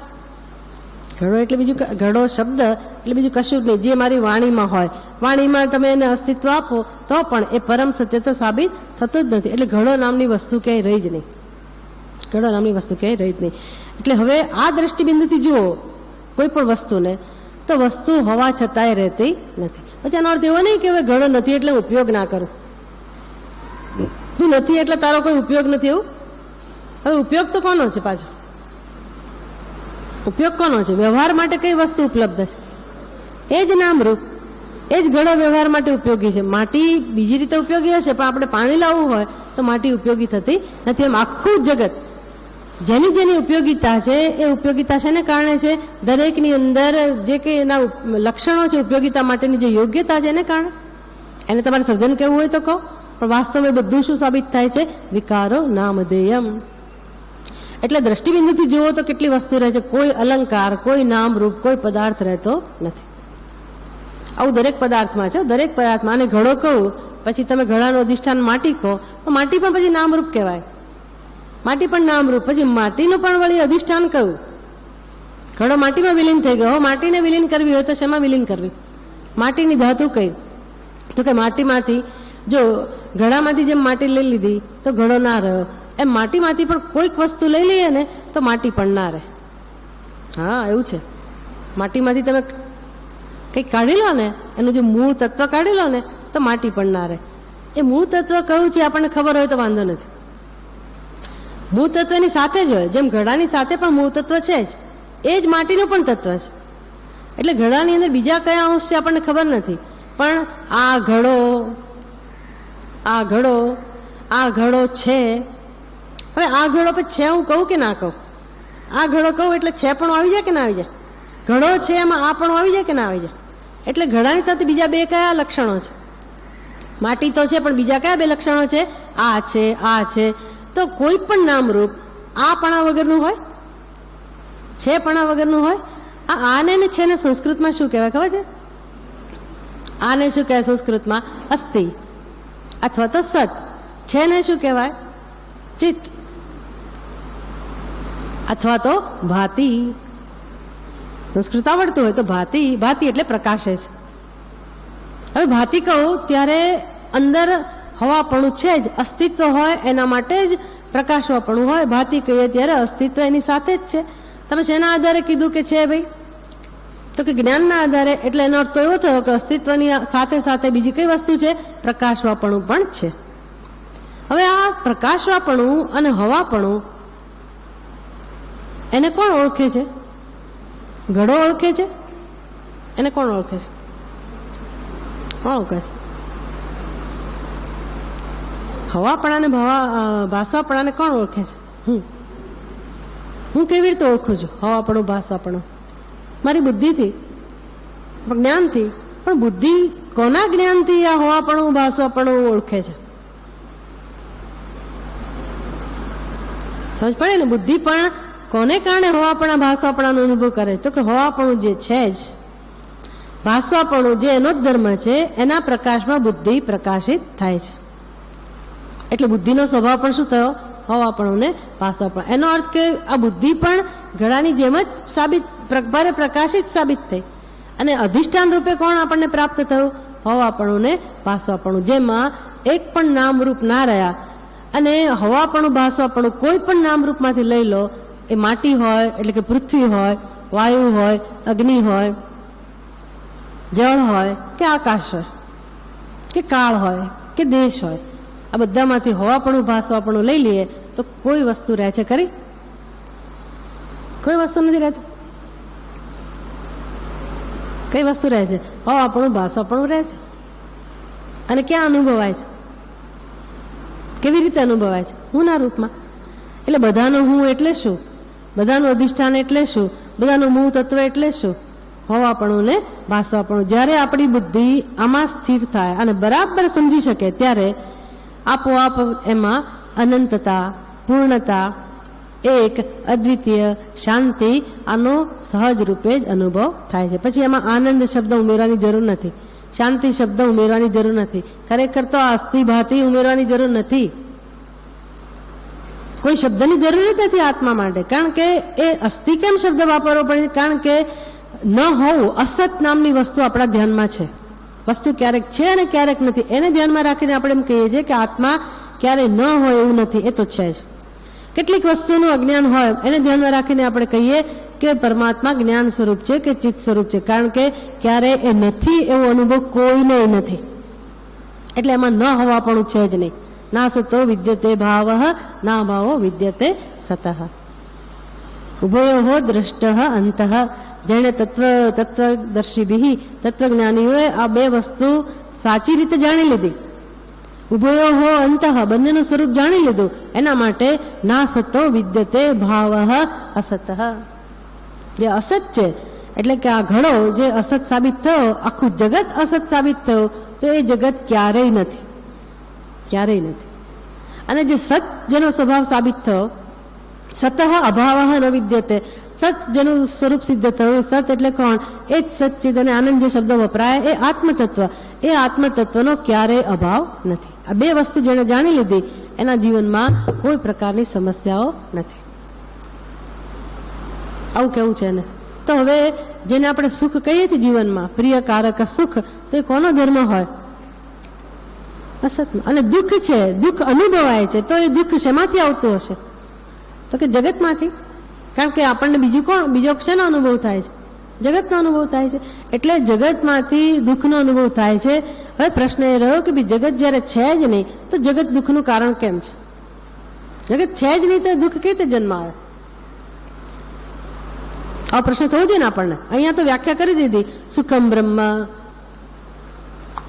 Speaker 1: ઘડો એટલે બીજું, ઘડો શબ્દ એટલે બીજું કશું જ નહીં. જે મારી વાણીમાં હોય, વાણીમાં તમે એને અસ્તિત્વ આપો તો પણ એ પરમ સત્ય તો સાબિત થતું જ નથી. એટલે ઘડો નામની વસ્તુ ક્યાંય રહી જ નહીં. ઘડો નામની વસ્તુ ક્યાંય રહી જ નહીં. એટલે હવે આ દ્રષ્ટિબિંદુથી જુઓ કોઈ પણ વસ્તુને, તો વસ્તુ હોવા છતાંય રહેતી નથી. પછી આનો અર્થ એવો નહીં કે હવે ઘડો નથી એટલે ઉપયોગ ના કરું, તું નથી એટલે તારો કોઈ ઉપયોગ નથી, એવું. હવે ઉપયોગ તો કોનો છે? પાછો ઉપયોગ કોનો છે? વ્યવહાર માટે કઈ વસ્તુ ઉપલબ્ધ છે? એ જ નામરૂપ, એ જ ઘડો વ્યવહાર માટે ઉપયોગી છે. માટી બીજી રીતે ઉપયોગી હશે, પણ આપણે પાણી લાવવું હોય તો માટી ઉપયોગી થતી નથી. એમ આખું જગત જેની જેની ઉપયોગિતા છે એ ઉપયોગિતા શેને કારણે છે? દરેકની અંદર જે કંઈ એના લક્ષણો છે ઉપયોગિતા માટેની જે યોગ્યતા છે એને કારણે. એને તમારે સર્જન કહેવું હોય તો કહો, પણ વાસ્તવમાં બધું શું સાબિત થાય છે? વિકારો નામધેયમ. એટલે દ્રષ્ટિબિંદુથી જુઓ તો કેટલી વસ્તુ રહે છે. કોઈ અલંકાર, કોઈ નામ રૂપ, કોઈ પદાર્થ રહેતો નથી. આવું દરેક પદાર્થમાં છે, દરેક પદાર્થમાં. અને ઘડો કહું પછી તમે ઘડાનું અધિષ્ઠાન માટી કહો, તો માટી પણ પછી નામરૂપ કહેવાય. માટી પણ નામરૂપ. પછી માટીનું પણ વળી અધિષ્ઠાન કહ્યું. ઘડો માટીમાં વિલીન થઈ ગયો. માટીને વિલીન કરવી હોય તો શેમાં વિલીન કરવી? માટીની ધાતુ કઈ? તો કે માટીમાંથી, જો ઘડામાંથી જેમ માટી લઈ લીધી તો ઘડો ના રહ્યો, એમ માટીમાંથી પણ કોઈક વસ્તુ લઈ લઈએ ને તો માટી પણ ના રહે. હા, એવું છે. માટીમાંથી તમે કંઈક કાઢી લો ને, એનું જે મૂળ તત્વ કાઢી લો ને તો માટી પણ ના રહે. એ મૂળ તત્વ કયું છે આપણને ખબર હોય તો વાંધો નથી. મૂળ તત્વની સાથે જ હોય, જેમ ઘડાની સાથે પણ મૂળ તત્વ છે જ, એ જ માટીનું પણ તત્વ છે. એટલે ઘડાની અંદર બીજા કયા અંશ છે આપણને ખબર નથી, પણ આ ઘડો, આ ઘડો, આ ઘડો છે. હવે આ ઘડો પછી છે હું કહું કે ના કહું? આ ઘડો કહું એટલે છે પણ આવી જાય કે ના આવી જાય? ઘડો છે એમાં આ પણ આવી જાય કે ના આવી જાય? એટલે ઘડાની સાથે બીજા બે કયા લક્ષણો છે? માટી તો છે પણ બીજા કયા બે લક્ષણો છે? આ છે, આ છે. તો કોઈ પણ નામરૂપ આ પણા વગરનું હોય, છે પણા વગરનું હોય. આ આને ને છે ને સંસ્કૃતમાં શું કહેવાય ખબર છે? આને શું કહેવાય સંસ્કૃતમાં? અસ્થિ અથવા તો સત. છે ને શું કહેવાય? ચિત્ત અથવા તો ભાતિ. સંસ્કૃત આવડતું હોય તો ભાતિ. ભાતિ એટલે પ્રકાશે છે. હવે ભાતિ કહું ત્યારે અંદર હવાપણું છે જ, અસ્તિત્વ હોય એના માટે જ પ્રકાશવાપણું હોય. ભાતિ કહીએ ત્યારે અસ્તિત્વ એની સાથે જ છે. તમે શેના આધારે કીધું કે છે ભાઈ? તો કે જ્ઞાનના આધારે. એટલે એનો અર્થ તો એવો થયો કે અસ્તિત્વની સાથે સાથે બીજી કઈ વસ્તુ છે? પ્રકાશવાપણું પણ છે. હવે આ પ્રકાશવાપણું અને હવાપણું એને કોણ ઓળખે છે? ઘડો ઓળખે છે? એને કોણ ઓળખે છે? કોણ ઓળખે છે? હવાપણાને ભાષાપણાને કોણ ઓળખે છે? હું કેવી રીતે ઓળખું છું હવાપણું ભાષાપણું? મારી બુદ્ધિથી, જ્ઞાનથી. પણ બુદ્ધિ કોના જ્ઞાનથી આ હવાપણું ભાષાપણું ઓળખે છે? સમજ પડે ને? બુદ્ધિ પણ કોને કારણે હવાપણા ભાષાપણાનો અનુભવ કરે? તો કે હવાપણું જે છે જ, ભાષાપણું જે એનો જ ધર્મ છે, એના પ્રકાશમાં બુદ્ધિ પ્રકાશિત થાય છે. એટલે બુદ્ધિનો સ્વભાવ પણ શું થયો? હવાપણું ને ભાષાપણું. એનો અર્થ કે આ બુદ્ધિ પણ ઘડાની જેમ જ સાબિત, પ્રકાશિત સાબિત થઈ. અને અધિષ્ઠાન રૂપે કોણ આપણને પ્રાપ્ત થયું? હવાપણું ને ભાષાપણું, જેમાં એક પણ નામરૂપ ના રહ્યા. અને હવાપણું ભાષાપણું કોઈ પણ નામરૂપમાંથી લઈ લો, એ માટી હોય એટલે કે પૃથ્વી હોય, વાયુ હોય, અગ્નિ હોય, જળ હોય કે આકાશ હોય કે કાળ હોય કે દેશ હોય, આ બધામાંથી હવાપણું ભાષાપણું લઈ લઈએ તો કોઈ વસ્તુ રહે છે ખરી? કોઈ વસ્તુ નથી રહેતી. કઈ વસ્તુ રહે છે? હવાપણું ભાષાપણું રહે છે. અને ક્યાં અનુભવાય છે? કેવી રીતે અનુભવાય છે? હુંના રૂપમાં. એટલે બધાનો હું એટલે શું? બધાનું અધિષ્ઠાન એટલે શું? બધાનું મૂળ તત્વ એટલે શું? હવાપણું ને ભાષાપણું. જ્યારે આપણી બુદ્ધિ આમાં સ્થિર થાય અને બરાબર સમજી શકે ત્યારે આપોઆપ એમાં અનંતતા, પૂર્ણતા, એક અદ્વિતીય શાંતિ આનો સહજ રૂપે જ અનુભવ થાય છે. પછી એમાં આનંદ શબ્દ ઉમેરવાની જરૂર નથી, શાંતિ શબ્દ ઉમેરવાની જરૂર નથી. ખરેખર તો અસ્થિ ભાતિ ઉમેરવાની જરૂર નથી. કોઈ શબ્દની જરૂર નથી આત્મા માટે. કારણ કે એ અસ્થિ કેમ શબ્દ વાપરવો પડે? કારણ કે ન હોવું, અસત નામની વસ્તુ આપણા ધ્યાનમાં છે. વસ્તુ ક્યારેક છે અને ક્યારેક નથી. એને ધ્યાનમાં રાખીને આપણે એમ કહીએ છીએ કે આત્મા ક્યારેય ન હોય એવું નથી. એ તો છે જ. કેટલીક વસ્તુનું અજ્ઞાન હોય એને ધ્યાનમાં રાખીને આપણે કહીએ કે પરમાત્મા જ્ઞાન સ્વરૂપ છે કે ચિત્ત સ્વરૂપ છે. કારણ કે ક્યારેય એ નથી એવો અનુભવ કોઈને નથી. એટલે એમાં ન હવાપણું છે જ નહીં. ના સતો વિદ્યતે ભાવ, ના ભાવો વિદ્યતે સતઃ. ઉભયો દ્રષ્ટ અંતઃ. જેણે તત્વદર્શીભી, તત્વજ્ઞાનીઓએ આ બે વસ્તુ સાચી રીતે જાણી લીધી. ઉભયો અંતઃ, બંનેનું સ્વરૂપ જાણી લીધું. એના માટે ના સતો વિદ્યતે ભાવ અસત. જે અસત છે એટલે કે આ ઘડો જે અસત સાબિત થયો, આખું જગત અસત સાબિત થયું, તો એ જગત ક્યારેય નથી, ક્યારેય નથી. અને જે સત જેનો સ્વભાવ સાબિત થયો, સતઃ અભાવ ન વિદ્યતે, સત જેનું સ્વરૂપ સિદ્ધ થયું. સત એટલે કોણ? એ જ સચ્ચિદ અને આનંદ જે શબ્દ વપરાય એ આત્મતત્વ. એ આત્મતત્વનો ક્યારેય અભાવ નથી. આ બે વસ્તુ જેણે જાણી લીધી એના જીવનમાં કોઈ પ્રકારની સમસ્યાઓ નથી. આવું કેવું છે ને? તો હવે જેને આપણે સુખ કહીએ છીએ જીવનમાં, પ્રિયકારક સુખ, તો એ કોનો ધર્મ હોય? અસતનો. અને દુઃખ છે, દુઃખ અનુભવાય છે, તો એ દુઃખ શેમાંથી આવતું હશે? તો કે જગતમાંથી. કારણ કે આપણને બીજો શેનો અનુભવ થાય છે? જગતનો અનુભવ થાય છે. એટલે જગતમાંથી દુઃખનો અનુભવ થાય છે. હવે પ્રશ્ન એ રહ્યો કે જગત જ્યારે છે જ નહીં તો જગત દુઃખનું કારણ કેમ છે? જગત છે જ નહીં તો દુઃખ કેવી રીતે જન્મ આવે? આ પ્રશ્ન થવો જોઈએ ને આપણને. અહીંયા તો વ્યાખ્યા કરી દીધી, સુખમ બ્રહ્મ.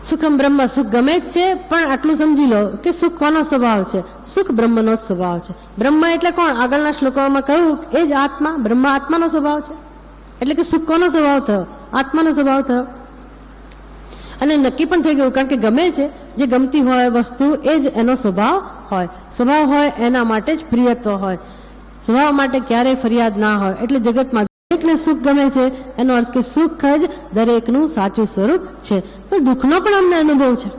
Speaker 1: સુખમ બ્રહ્મ, સુખ ગમે જ છે, પણ આટલું સમજી લો કે સુખ કોનો સ્વભાવ છે? સુખ બ્રહ્મનો જ સ્વભાવ છે. બ્રહ્મ એટલે કોણ? આગળના શ્લોકોમાં કહ્યું એ જ આત્મા. બ્રહ્મ આત્માનો સ્વભાવ છે. એટલે કે સુખ કોનો સ્વભાવ થયો? આત્માનો સ્વભાવ થયો. અને નક્કી પણ થઈ ગયું, કારણ કે ગમે છે, જે ગમતી હોય વસ્તુ એ જ એનો સ્વભાવ હોય. સ્વભાવ હોય એના માટે જ પ્રિયત્વ હોય, સ્વભાવ માટે ક્યારેય ફરિયાદ ના હોય. એટલે જગતમાં દરેકને સુખ ગમે છે, એનો અર્થ કે સુખ જ દરેકનું સાચું સ્વરૂપ છે. પણ દુઃખનો પણ અમને અનુભવ છે.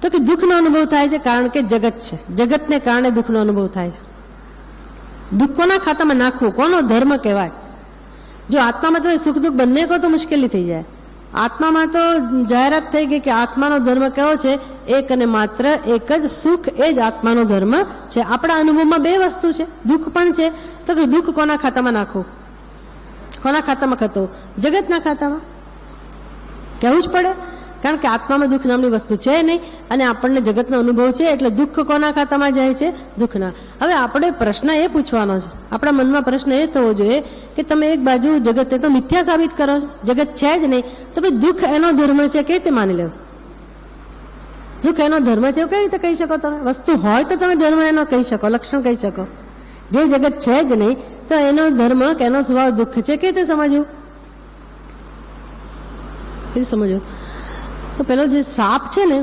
Speaker 1: તો કે દુઃખનો અનુભવ થાય છે કારણ કે જગત છે, જગતને કારણે દુઃખનો અનુભવ થાય છે. દુઃખ કોના ખાતામાં નાખવું, કોનો ધર્મ કહેવાય? જો આત્મામાં તમે સુખ દુઃખ બંને કહો તો મુશ્કેલી થઈ જાય. આત્મામાં તો જાહેરાત થઈ ગઈ કે આત્માનો ધર્મ કેવો છે? એક અને માત્ર એક જ સુખ, એ જ આત્માનો ધર્મ છે. આપણા અનુભવમાં બે વસ્તુ છે, દુઃખ પણ છે. તો કે દુઃખ કોના ખાતામાં નાખવું? કોના ખાતામાં ખાતું? જગતના ખાતામાં. કહેવું જ પડે, કારણ કે આત્મામાં દુઃખ નામની વસ્તુ છે નહીં, અને આપણને જગતનો અનુભવ છે. એટલે દુઃખ કોના ખાતામાં જાય છે? દુઃખના. હવે આપણે પ્રશ્ન એ પૂછવાનો છે, આપણા મનમાં પ્રશ્ન એ થવો જોઈએ કે તમે એક બાજુ જગતને તો મિથ્યા સાબિત કરો, જગત છે જ નહીં, તો ભાઈ દુઃખ એનો ધર્મ છે કઈ રીતે માની લેવું? દુઃખ એનો ધર્મ છે એવું કઈ રીતે કહી શકો? તમે વસ્તુ હોય તો તમે ધર્મ એનો કહી શકો, લક્ષણ કહી શકો. જે જગત છે જ નહીં તો એનો ધર્મ કે એનો સ્વભાવ દુઃખ છે, કઈ રીતે સમજવું? કઈ સમજવું? તો પેલો જે સાપ છે ને,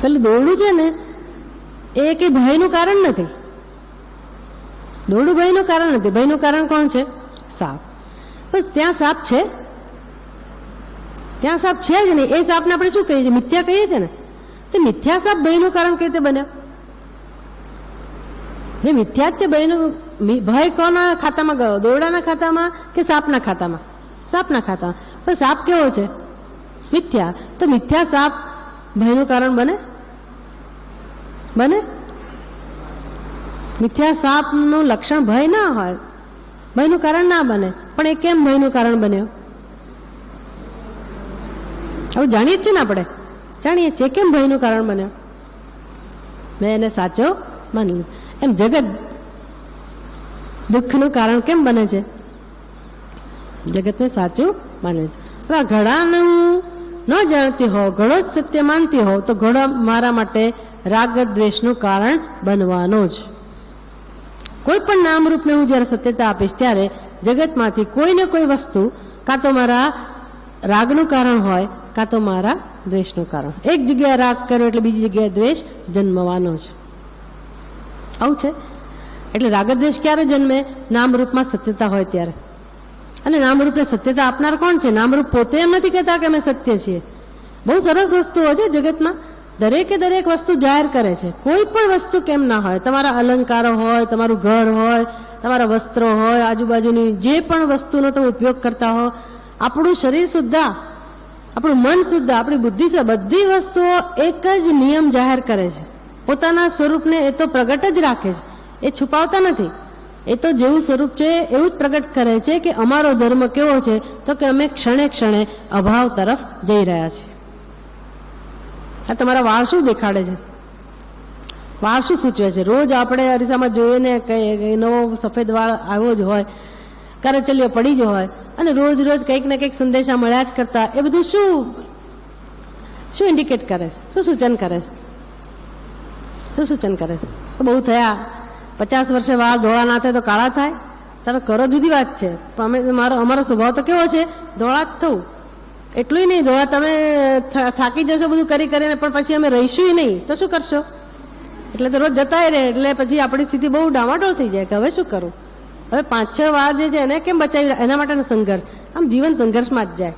Speaker 1: પેલું દોરડું છે ને, એ કઈ ભયનું કારણ નથી. દોરડું ભયનું કારણ નથી. ભયનું કારણ કોણ છે? સાપ. પણ ત્યાં સાપ છે, ત્યાં સાપ છે જ નહીં. એ સાપને આપણે શું કહીએ છીએ? મિથ્યા કહીએ છીએ ને. તો મિથ્યા સાપ ભયનું કારણ કઈ રીતે બન્યા? જે મિથ્યા જ છે ભયનું. ભય કોના ખાતામાં ગયો? દોરડાના ખાતામાં કે સાપના ખાતામાં? સાપના ખાતામાં. પણ સાપ કેવો છે? મિથ્યા. તો મિથ્યા સાપ ભયનું કારણ બને? બને? મિથ્યા સાપનું લક્ષણ ભય ના હોય, ભયનું કારણ ના બને. પણ એ કેમ ભયનું કારણ બન્યો? હવે જાણીએ જ છે ને, આપણે જાણીએ છીએ કેમ ભયનું કારણ બન્યો. મેં એને સાચો માની લીધો. એમ જગત દુઃખનું કારણ કેમ બને છે? જગતને સાચું માની લીધું. હવે આ ઘડાનું ન જાણતી હોવ, ઘડો જ સત્ય માનતી હોવ, તો ઘડો મારા માટે રાગ દ્વેષનું કારણ બનવાનો જ. કોઈ પણ નામરૂપને હું જ્યારે સત્યતા આપીશ ત્યારે જગતમાંથી કોઈ ને કોઈ વસ્તુ કાં તો મારા રાગનું કારણ હોય, કાં તો મારા દ્વેષનું કારણ. એક જગ્યાએ રાગ કર્યો એટલે બીજી જગ્યાએ દ્વેષ જન્મવાનો જ. આવું છે. એટલે રાગદ્વેષ ક્યારે જન્મે? નામરૂપમાં સત્યતા હોય ત્યારે. અને નામરૂપને સત્યતા આપનાર કોણ છે? નામરૂપ પોતે એમ નથી કહેતા કે અમે સત્ય છીએ. બહુ સરસ વસ્તુઓ છે જગતમાં, દરેકે દરેક વસ્તુ જાહેર કરે છે. કોઈ પણ વસ્તુ કેમ ના હોય, તમારા અલંકારો હોય, તમારું ઘર હોય, તમારા વસ્ત્રો હોય, આજુબાજુની જે પણ વસ્તુનો તમે ઉપયોગ કરતા હો, આપણું શરીર સુદ્ધા, આપણું મન સુદ્ધા, આપણી બુદ્ધિ સુદ્ધા, બધી વસ્તુઓ એક જ નિયમ જાહેર કરે છે. પોતાના સ્વરૂપને એ તો પ્રગટ જ રાખે છે, એ છુપાવતા નથી. એ તો જેવું સ્વરૂપ છે એવું જ પ્રગટ કરે છે કે અમારો ધર્મ કેવો છે? તો કે અમે ક્ષણે ક્ષણે અભાવ તરફ જઈ રહ્યા છીએ. આ તમારા વાળ શું દેખાડે છે? વાળ શું સૂચવે છે? રોજ આપણે અરીસામાં જોઈએ ને કઈ નવો સફેદ વાળ આવ્યો જ હોય, કરચલીઓ પડી જ હોય, અને રોજ રોજ કંઈક ને કંઈક સંદેશા મળ્યા જ કરતા, એ બધું શું ઇન્ડિકેટ કરે છે? શું સૂચન કરે છે? શું સૂચન કરે છે? બહુ થયા 50 વર્ષે વાળ ધોળા ના થાય તો કાળા થાય? તમે કરો જુદી વાત છે, પણ અમારો સ્વભાવ તો કેવો છે? ધોળા જ થવું. એટલું નહીં, ધોળા તમે થાકી જશો બધું કરી કરીને, પણ પછી અમે રહીશું નહીં તો શું કરશો? એટલે તો રોજ જતાય રહે. એટલે પછી આપણી સ્થિતિ બહુ ડામાડોળ થઈ જાય કે હવે શું કરું? હવે 5-6 વાર જે છે એને કેમ બચાવી? એના માટેનો સંઘર્ષ. આમ જીવન સંઘર્ષમાં જ જાય.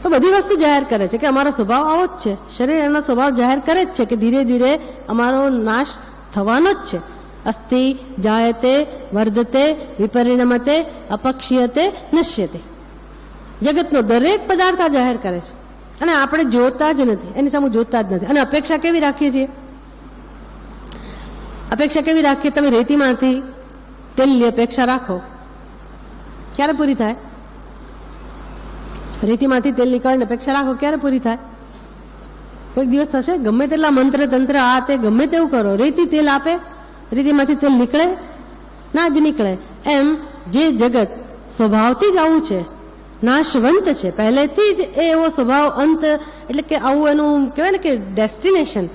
Speaker 1: તો બધી વસ્તુ જાહેર કરે છે કે અમારો સ્વભાવ આવો જ છે. શરીર એનો સ્વભાવ જાહેર કરે જ છે કે ધીરે ધીરે અમારો નાશ થવાનો જ છે. અસ્તિ જાયતે વર્ધતે વિપરિણમતે અપક્ષીયતે નશ્યતે. જગતનો દરેક પદાર્થ આ જાહેર કરે છે, અને આપણે જોતા જ નથી, એની સામે જોતા જ નથી. અને અપેક્ષા કેવી રાખીએ છીએ? અપેક્ષા કેવી રાખીએ? તમે રેતીમાંથી તેલની અપેક્ષા રાખો, ક્યારે પૂરી થાય? રેતીમાંથી તેલ નીકળવાની અપેક્ષા રાખો, ક્યારે પૂરી થાય? કોઈક દિવસ થશે? ગમે તેટલા મંત્ર તંત્ર આ તે ગમે તેવું કરો, રેતી તેલ આપે? રેતીમાંથી તેલ નીકળે? ના જ નીકળે. એમ જે જગત સ્વભાવથી જ આવું છે, નાશવંત છે, પહેલેથી જ એ એવો સ્વભાવ અંત, એટલે કે આવું એનું કહેવાય ને કે ડેસ્ટિનેશન,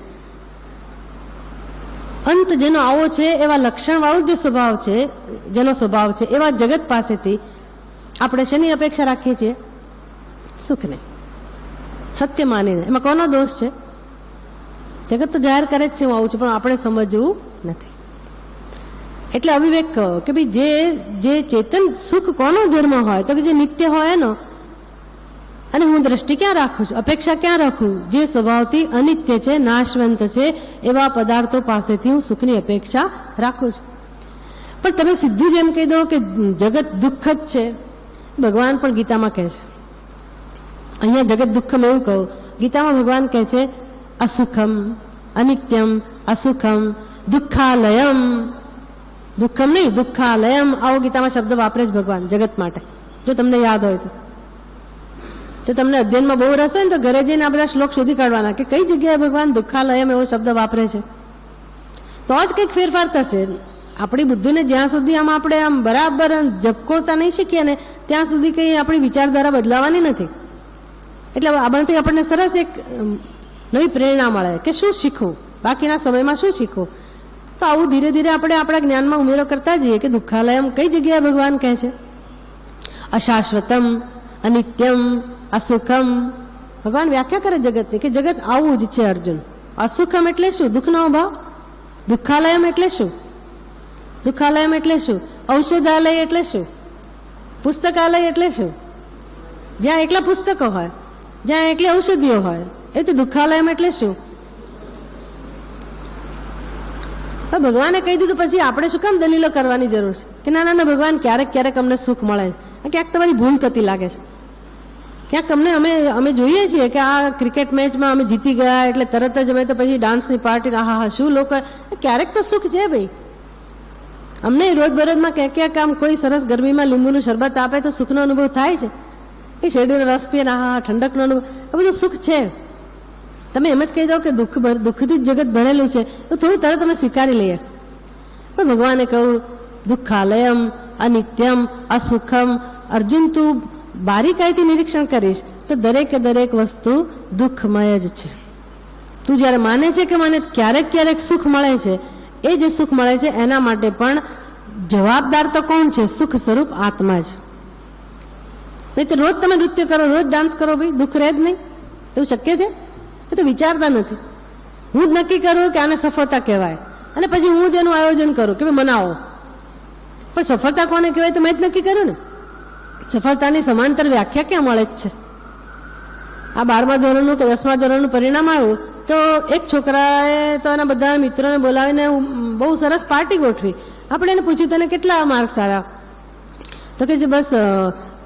Speaker 1: અંત જેનો આવો છે એવા લક્ષણવાળું જે સ્વભાવ છે, જેનો સ્વભાવ છે એવા જગત પાસેથી આપણે શેની અપેક્ષા રાખીએ છીએ? સુખને, સત્ય માનીને. એમાં કોનો દોષ છે? જગત તો જાહેર કરે જ છે હું આવું છું, પણ આપણે સમજવું નથી. એટલે અવિવેક કહો કે ભાઈ જે ચેતન સુખ કોનો ધર્મ હોય? તો કે જે નિત્ય હોય એનો. અને હું દ્રષ્ટિ ક્યાં રાખું છું, અપેક્ષા ક્યાં રાખું? જે સ્વભાવથી અનિત્ય છે, નાશવંત છે એવા પદાર્થો પાસેથી હું સુખની અપેક્ષા રાખું છું. પણ તમે સીધું જ એમ કહી દો કે જગત દુઃખ જ છે. ભગવાન પણ ગીતામાં કહે છે, અહીંયા જગત દુઃખમ એવું કહું, ગીતામાં ભગવાન કહે છે અસુખમ, અનિત્યમ, અસુખમ, દુઃખાલયમ. દુઃખમ નહીં, દુઃખાલયમ, આવો ગીતામાં શબ્દ વાપરે જ ભગવાન જગત માટે. જો તમને યાદ હોય તો, જો તમને અધ્યયનમાં બહુ રસ હોય ને તો ઘરે જઈને આ બધા શ્લોક શોધી કાઢવાના કે કઈ જગ્યાએ ભગવાન દુઃખાલયમ એવો શબ્દ વાપરે છે, તો જ કંઈક ફેરફાર થશે. આપણી બુદ્ધિને જ્યાં સુધી આમ આપણે આમ બરાબર ઝબકોળતા નહીં શીખીએ ને ત્યાં સુધી કંઈ આપણી વિચારધારા બદલાવાની નથી. એટલે આમાંથી આપણને સરસ એક નવી પ્રેરણા મળે કે શું શીખવું, બાકીના સમયમાં શું શીખવું. તો આવું ધીરે ધીરે આપણે આપણા જ્ઞાનમાં ઉમેરો કરતા જઈએ કે દુઃખાલયમ કઈ જગ્યાએ ભગવાન કહે છે. અશાશ્વતમ, અનિત્યમ, અસુખમ. ભગવાન વ્યાખ્યા કરે જગતની કે જગત આવું જ છે અર્જુન. અસુખમ એટલે શું? દુઃખનો અભાવ. દુઃખાલયમ એટલે શું? દુઃખાલયમ એટલે શું? ઔષધાલય એટલે શું? પુસ્તકાલય એટલે શું? જ્યાં એકલા પુસ્તકો હોય, જ્યાં એકલી ઔષધિઓ હોય, એ તો દુઃખાલયમ એટલે શું? ભગવાને કહી દીધું પછી આપણે શું કામ દલીલો કરવાની જરૂર છે કે ના ના ભગવાન ક્યારેક ક્યારેક અમને સુખ મળે છે, ક્યાંક તમારી ભૂલ થતી લાગે છે. ક્યાંક અમે જોઈએ છીએ કે આ ક્રિકેટ મેચમાં અમે જીતી ગયા એટલે તરત જ અમે તો પછી ડાન્સની પાર્ટી, હા હા શું લોકો, ક્યારેક તો સુખ છે ભાઈ. અમને રોજબરોજમાં ક્યાંક ક્યાંક આમ કોઈ સરસ ગરમીમાં લીંબુનું શરબત આપે તો સુખનો અનુભવ થાય છે. એ શેરડીનો રસ પીએ, હા ઠંડકનો અનુભવ, આ બધું સુખ છે. તમે એમ જ કહી દો કે દુઃખથી જ જગત ભરેલું છે તો થોડું તરત તમે સ્વીકારી લઈએ. પણ ભગવાને કહ્યું દુઃખાલયમ, અનિત્યમ, અસુખમ. અર્જુન તું બારીકાઈથી નિરીક્ષણ કરીશ તો દરેકે દરેક વસ્તુ દુઃખમય જ છે. તું જ્યારે માને છે કે મને ક્યારેક ક્યારેક સુખ મળે છે, એ જે સુખ મળે છે એના માટે પણ જવાબદાર તો કોણ છે? સુખ સ્વરૂપ આત્મા જ. નહીં તો રોજ તમે નૃત્ય કરો, રોજ ડાન્સ કરો, ભાઈ દુઃખ રહે જ નહીં. એવું શક્ય છે? એ તો વિચારતા નથી. હું જ નક્કી કરું કે આને સફળતા કહેવાય અને પછી હું જ એનું આયોજન કરું કે ભાઈ મનાવો. પણ સફળતા કોને કહેવાય તો મેં જ નક્કી કર્યું ને. સફળતાની સમાંતર વ્યાખ્યા ક્યાં મળે જ છે? આ 12મા ધોરણનું કે 10મા ધોરણનું પરિણામ આવ્યું તો એક છોકરાએ તો એના બધા મિત્રોને બોલાવીને બહુ સરસ પાર્ટી ગોઠવી. આપણે એને પૂછ્યું તને કેટલા માર્ક્સ આવ્યા? તો કે જે બસ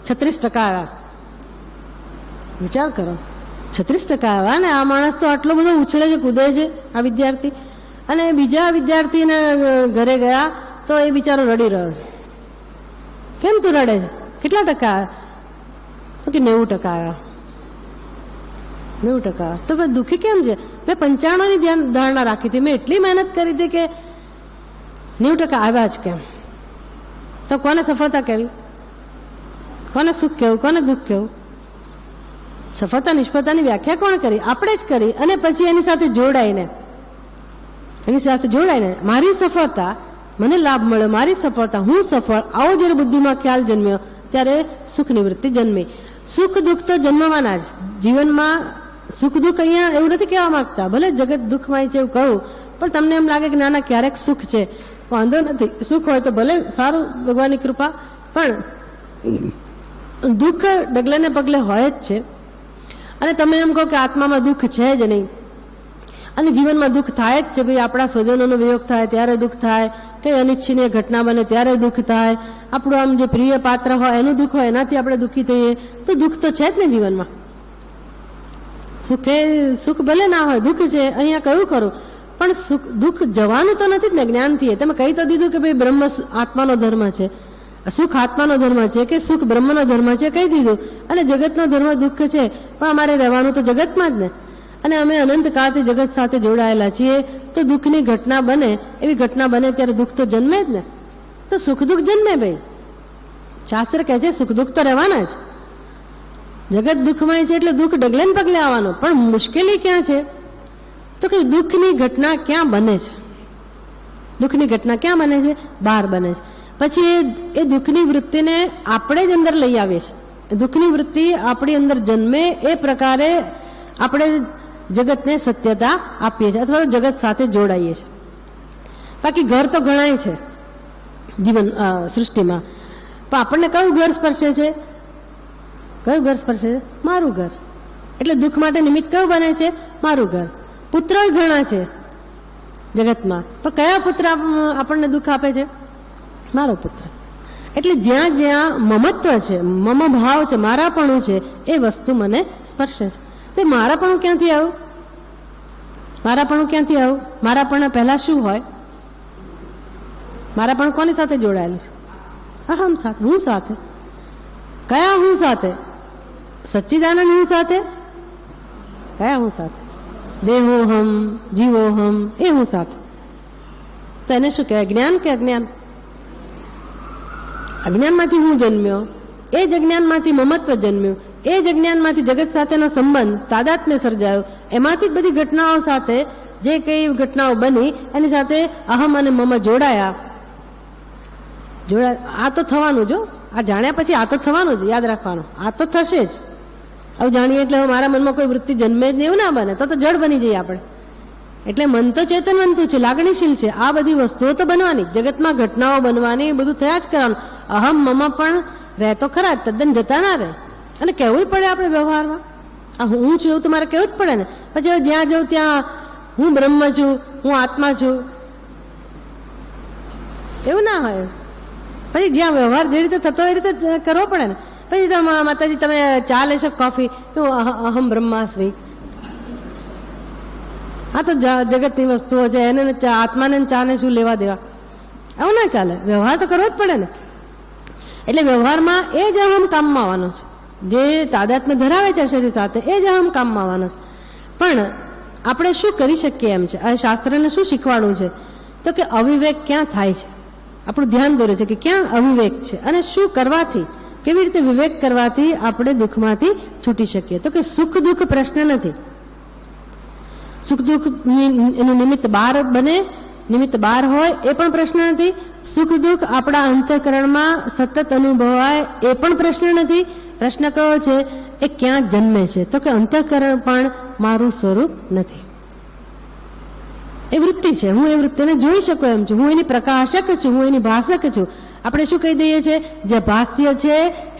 Speaker 1: 36% આવ્યા. વિચાર કરો, 36% આવ્યા ને આ માણસ તો આટલો બધો ઉછળે છે, કૂદે છે આ વિદ્યાર્થી. અને બીજા વિદ્યાર્થીના ઘરે ગયા તો એ બિચારો રડી રહ્યો છે. કેમ તું રડે છે? કેટલા ટકા આવ્યા? તો કે 90% આવ્યા. 90%. તો ભાઈ દુઃખી કેમ છે? મેં 95ની ધારણા રાખી હતી, મેં એટલી મહેનત કરી હતી કે 90% આવ્યા જ કેમ? તો કોને સફળતા કહેવી? કોને સુખ કહેવું? કોને દુઃખ કહેવું? સફળતા નિષ્ફળતાની વ્યાખ્યા કોણ કરી? આપણે જ કરી. અને પછી એની સાથે જોડાઈને મારી સફળતા, મને લાભ મળ્યો, મારી સફળતા, હું સફળ, આવો જ્યારે બુદ્ધિમાં ખ્યાલ જન્મ્યો ત્યારે સુખ નિવૃત્તિ જન્મી. સુખ દુઃખ તો જન્મવાના જ જીવનમાં. સુખ દુઃખ અહીંયા એવું નથી કહેવા માંગતા, ભલે જગત દુઃખમય છે એવું કહું, પણ તમને એમ લાગે કે નાના ક્યારેક સુખ છે, વાંધો નથી. સુખ હોય તો ભલે સારું, ભગવાનની કૃપા. પણ દુઃખ ડગલે ને પગલે હોય જ છે. અને તમે એમ કહો કે આત્મામાં દુઃખ છે જ નહીં અને જીવનમાં દુઃખ થાય જ છે. ભાઈ આપણા સ્વજનોનો વિયોગ થાય ત્યારે દુઃખ થાય, કઈ અનિચ્છનીય ઘટના બને ત્યારે દુઃખ થાય, આપણું આમ જે પ્રિય પાત્ર હોય એનું દુઃખ હોય એનાથી આપણે દુઃખી થઈએ, તો દુઃખ તો છે જ ને જીવનમાં. સુખ ભલે ના હોય, દુઃખ છે. અહીંયા કયું કરું પણ સુખ દુઃખ જવાનું તો નથી જ ને જ્ઞાનથી. તમે કહી તો દીધું કે ભાઈ બ્રહ્મ આત્માનો ધર્મ છે, સુખ આત્માનો ધર્મ છે કે સુખ બ્રહ્મનો ધર્મ છે, કહી દીધું. અને જગતનો ધર્મ દુઃખ છે, પણ અમારે રહેવાનું તો જગતમાં જ ને. અને અમે અનંતકાળથી જગત સાથે જોડાયેલા છીએ, તો દુઃખની ઘટના બને, એવી ઘટના બને ત્યારે દુઃખ તો જન્મે જ ને. તો સુખ દુઃખ જન્મે ભાઈ. શાસ્ત્ર કહે છે સુખ દુઃખ તો રહેવાના જ. જગત દુઃખમય છે એટલે દુઃખ ડગલે ને પગલે આવવાનું. પણ મુશ્કેલી ક્યાં છે? તો કે દુઃખની ઘટના ક્યાં બને છે. દુઃખની ઘટના ક્યાં બને છે? બહાર બને છે. પછી એ દુઃખની વૃત્તિને આપણે જ અંદર લઈ આવીએ છીએ. દુઃખની વૃત્તિ આપણી અંદર જન્મે એ પ્રકારે આપણે જગતને સત્યતા આપીએ છીએ અથવા જગત સાથે જોડાઈએ છીએ. બાકી ઘર તો ઘણાય છે જીવન સૃષ્ટિમાં, પણ આપણને કયું ઘર સ્પર્શે છે? કયું ઘર સ્પર્શે છે? મારું ઘર. એટલે દુઃખ માટે નિમિત્ત કયું બને છે? મારું ઘર. પુત્રો ઘણા છે જગતમાં, પણ કયા પુત્ર આપણને દુઃખ આપે છે? મારો પુત્ર. એટલે જ્યાં જ્યાં મમત્વ છે, મમ ભાવ છે, મારાપણું છે, એ વસ્તુ મને સ્પર્શે છે. તે મારાપણું ક્યાંથી આવ્યું? મારાપણું ક્યાંથી આવ્યું? મારાપણ પહેલા શું હોય? મારાપણ કોની સાથે જોડાયેલું છે? અહમ સાથે, હું સાથે. કયા હું સાથે? સચ્ચિદાનંદ હું સાથે. કયા હું સાથે? દેહોહમ, જીવોહમ, એ હું સાથે. તો એને શું કહેવાય? જ્ઞાન કે અજ્ઞાન? અજ્ઞાનમાંથી હું જન્મ્યો, એ જ અજ્ઞાનમાંથી મમત્વ જન્મ્યું, એ જ અજ્ઞાનમાંથી જગત સાથેનો સંબંધ તાદાત્મ્ય સર્જાયો, એમાંથી જ બધી ઘટનાઓ સાથે જે કઈ ઘટનાઓ બની એની સાથે અહમ અને મમ જોડાયા. આ તો થવાનું જો, આ જાણ્યા પછી આ તો થવાનું જ, યાદ રાખવાનું, આ તો થશે જ. આવું જાણીએ એટલે મારા મનમાં કોઈ વૃત્તિ જન્મે જ નહીં એવું ના બને, તો જડ બની જઈએ આપણે. એટલે મન તો ચેતનવંતું છે, લાગણીશીલ છે. આ બધી વસ્તુઓ તો બનવાની, જગતમાં ઘટનાઓ બનવાની, બધું થયા જ કરવાનું. અહમ મમ પણ રહે તો ખરા, તદ્દન જતા ના રહે. અને કહેવું પડે આપણે વ્યવહારમાં, આ હું છું એવું તો મારે કહેવું જ પડે ને. પછી જ્યાં જાઉં ત્યાં હું બ્રહ્મ છું, હું આત્મા છું, એવું ના હોય. પછી જ્યાં વ્યવહાર જે રીતે થતો એ રીતે કરવો પડે ને. પછી માતાજી તમે ચા લેશો, કોફી, અહમ બ્રહ્માસ્મિ. આ તો જગતની વસ્તુઓ છે, એને આત્માને ચાને શું લેવા દેવા? આવું ના ચાલે. વ્યવહાર તો કરવો જ પડે ને. એટલે વ્યવહારમાં એ જ અહમ કામમાં આવવાનો છે, જે તાદાત્મ્ય ધરાવે છે શરીર સાથે, એ જ અહમ કામમાં આવવાનો છે. પણ આપણે શું કરી શકીએ એમ છે, આ શાસ્ત્રને શું શીખવાડવું છે? તો કે અવિવેક ક્યાં થાય છે, આપણું ધ્યાન દોરે છે કે ક્યાં અવિવેક છે, અને શું કરવાથી, કેવી રીતે વિવેક કરવાથી આપણે દુઃખમાંથી છૂટી શકીએ. તો કે સુખ દુઃખ પ્રશ્ન નથી. સુખ દુઃખ એનું નિમિત્ત બહાર બને, નિમિત્ત બહાર હોય એ પણ પ્રશ્ન નથી. સુખ દુઃખ આપણા અંતઃકરણમાં સતત અનુભવાય એ પણ પ્રશ્ન નથી. પ્રશ્ન કયો છે? એ ક્યાં જન્મે છે? તો કે અંતઃકરણ પણ મારું સ્વરૂપ નથી, એ વૃત્તિ છે. હું એ વૃત્તિને જોઈ શકું એમ છું, હું એની પ્રકાશક છું, હું એની ભાષક છું. આપણે શું કહી દઈએ છીએ? જે ભાષ્ય છે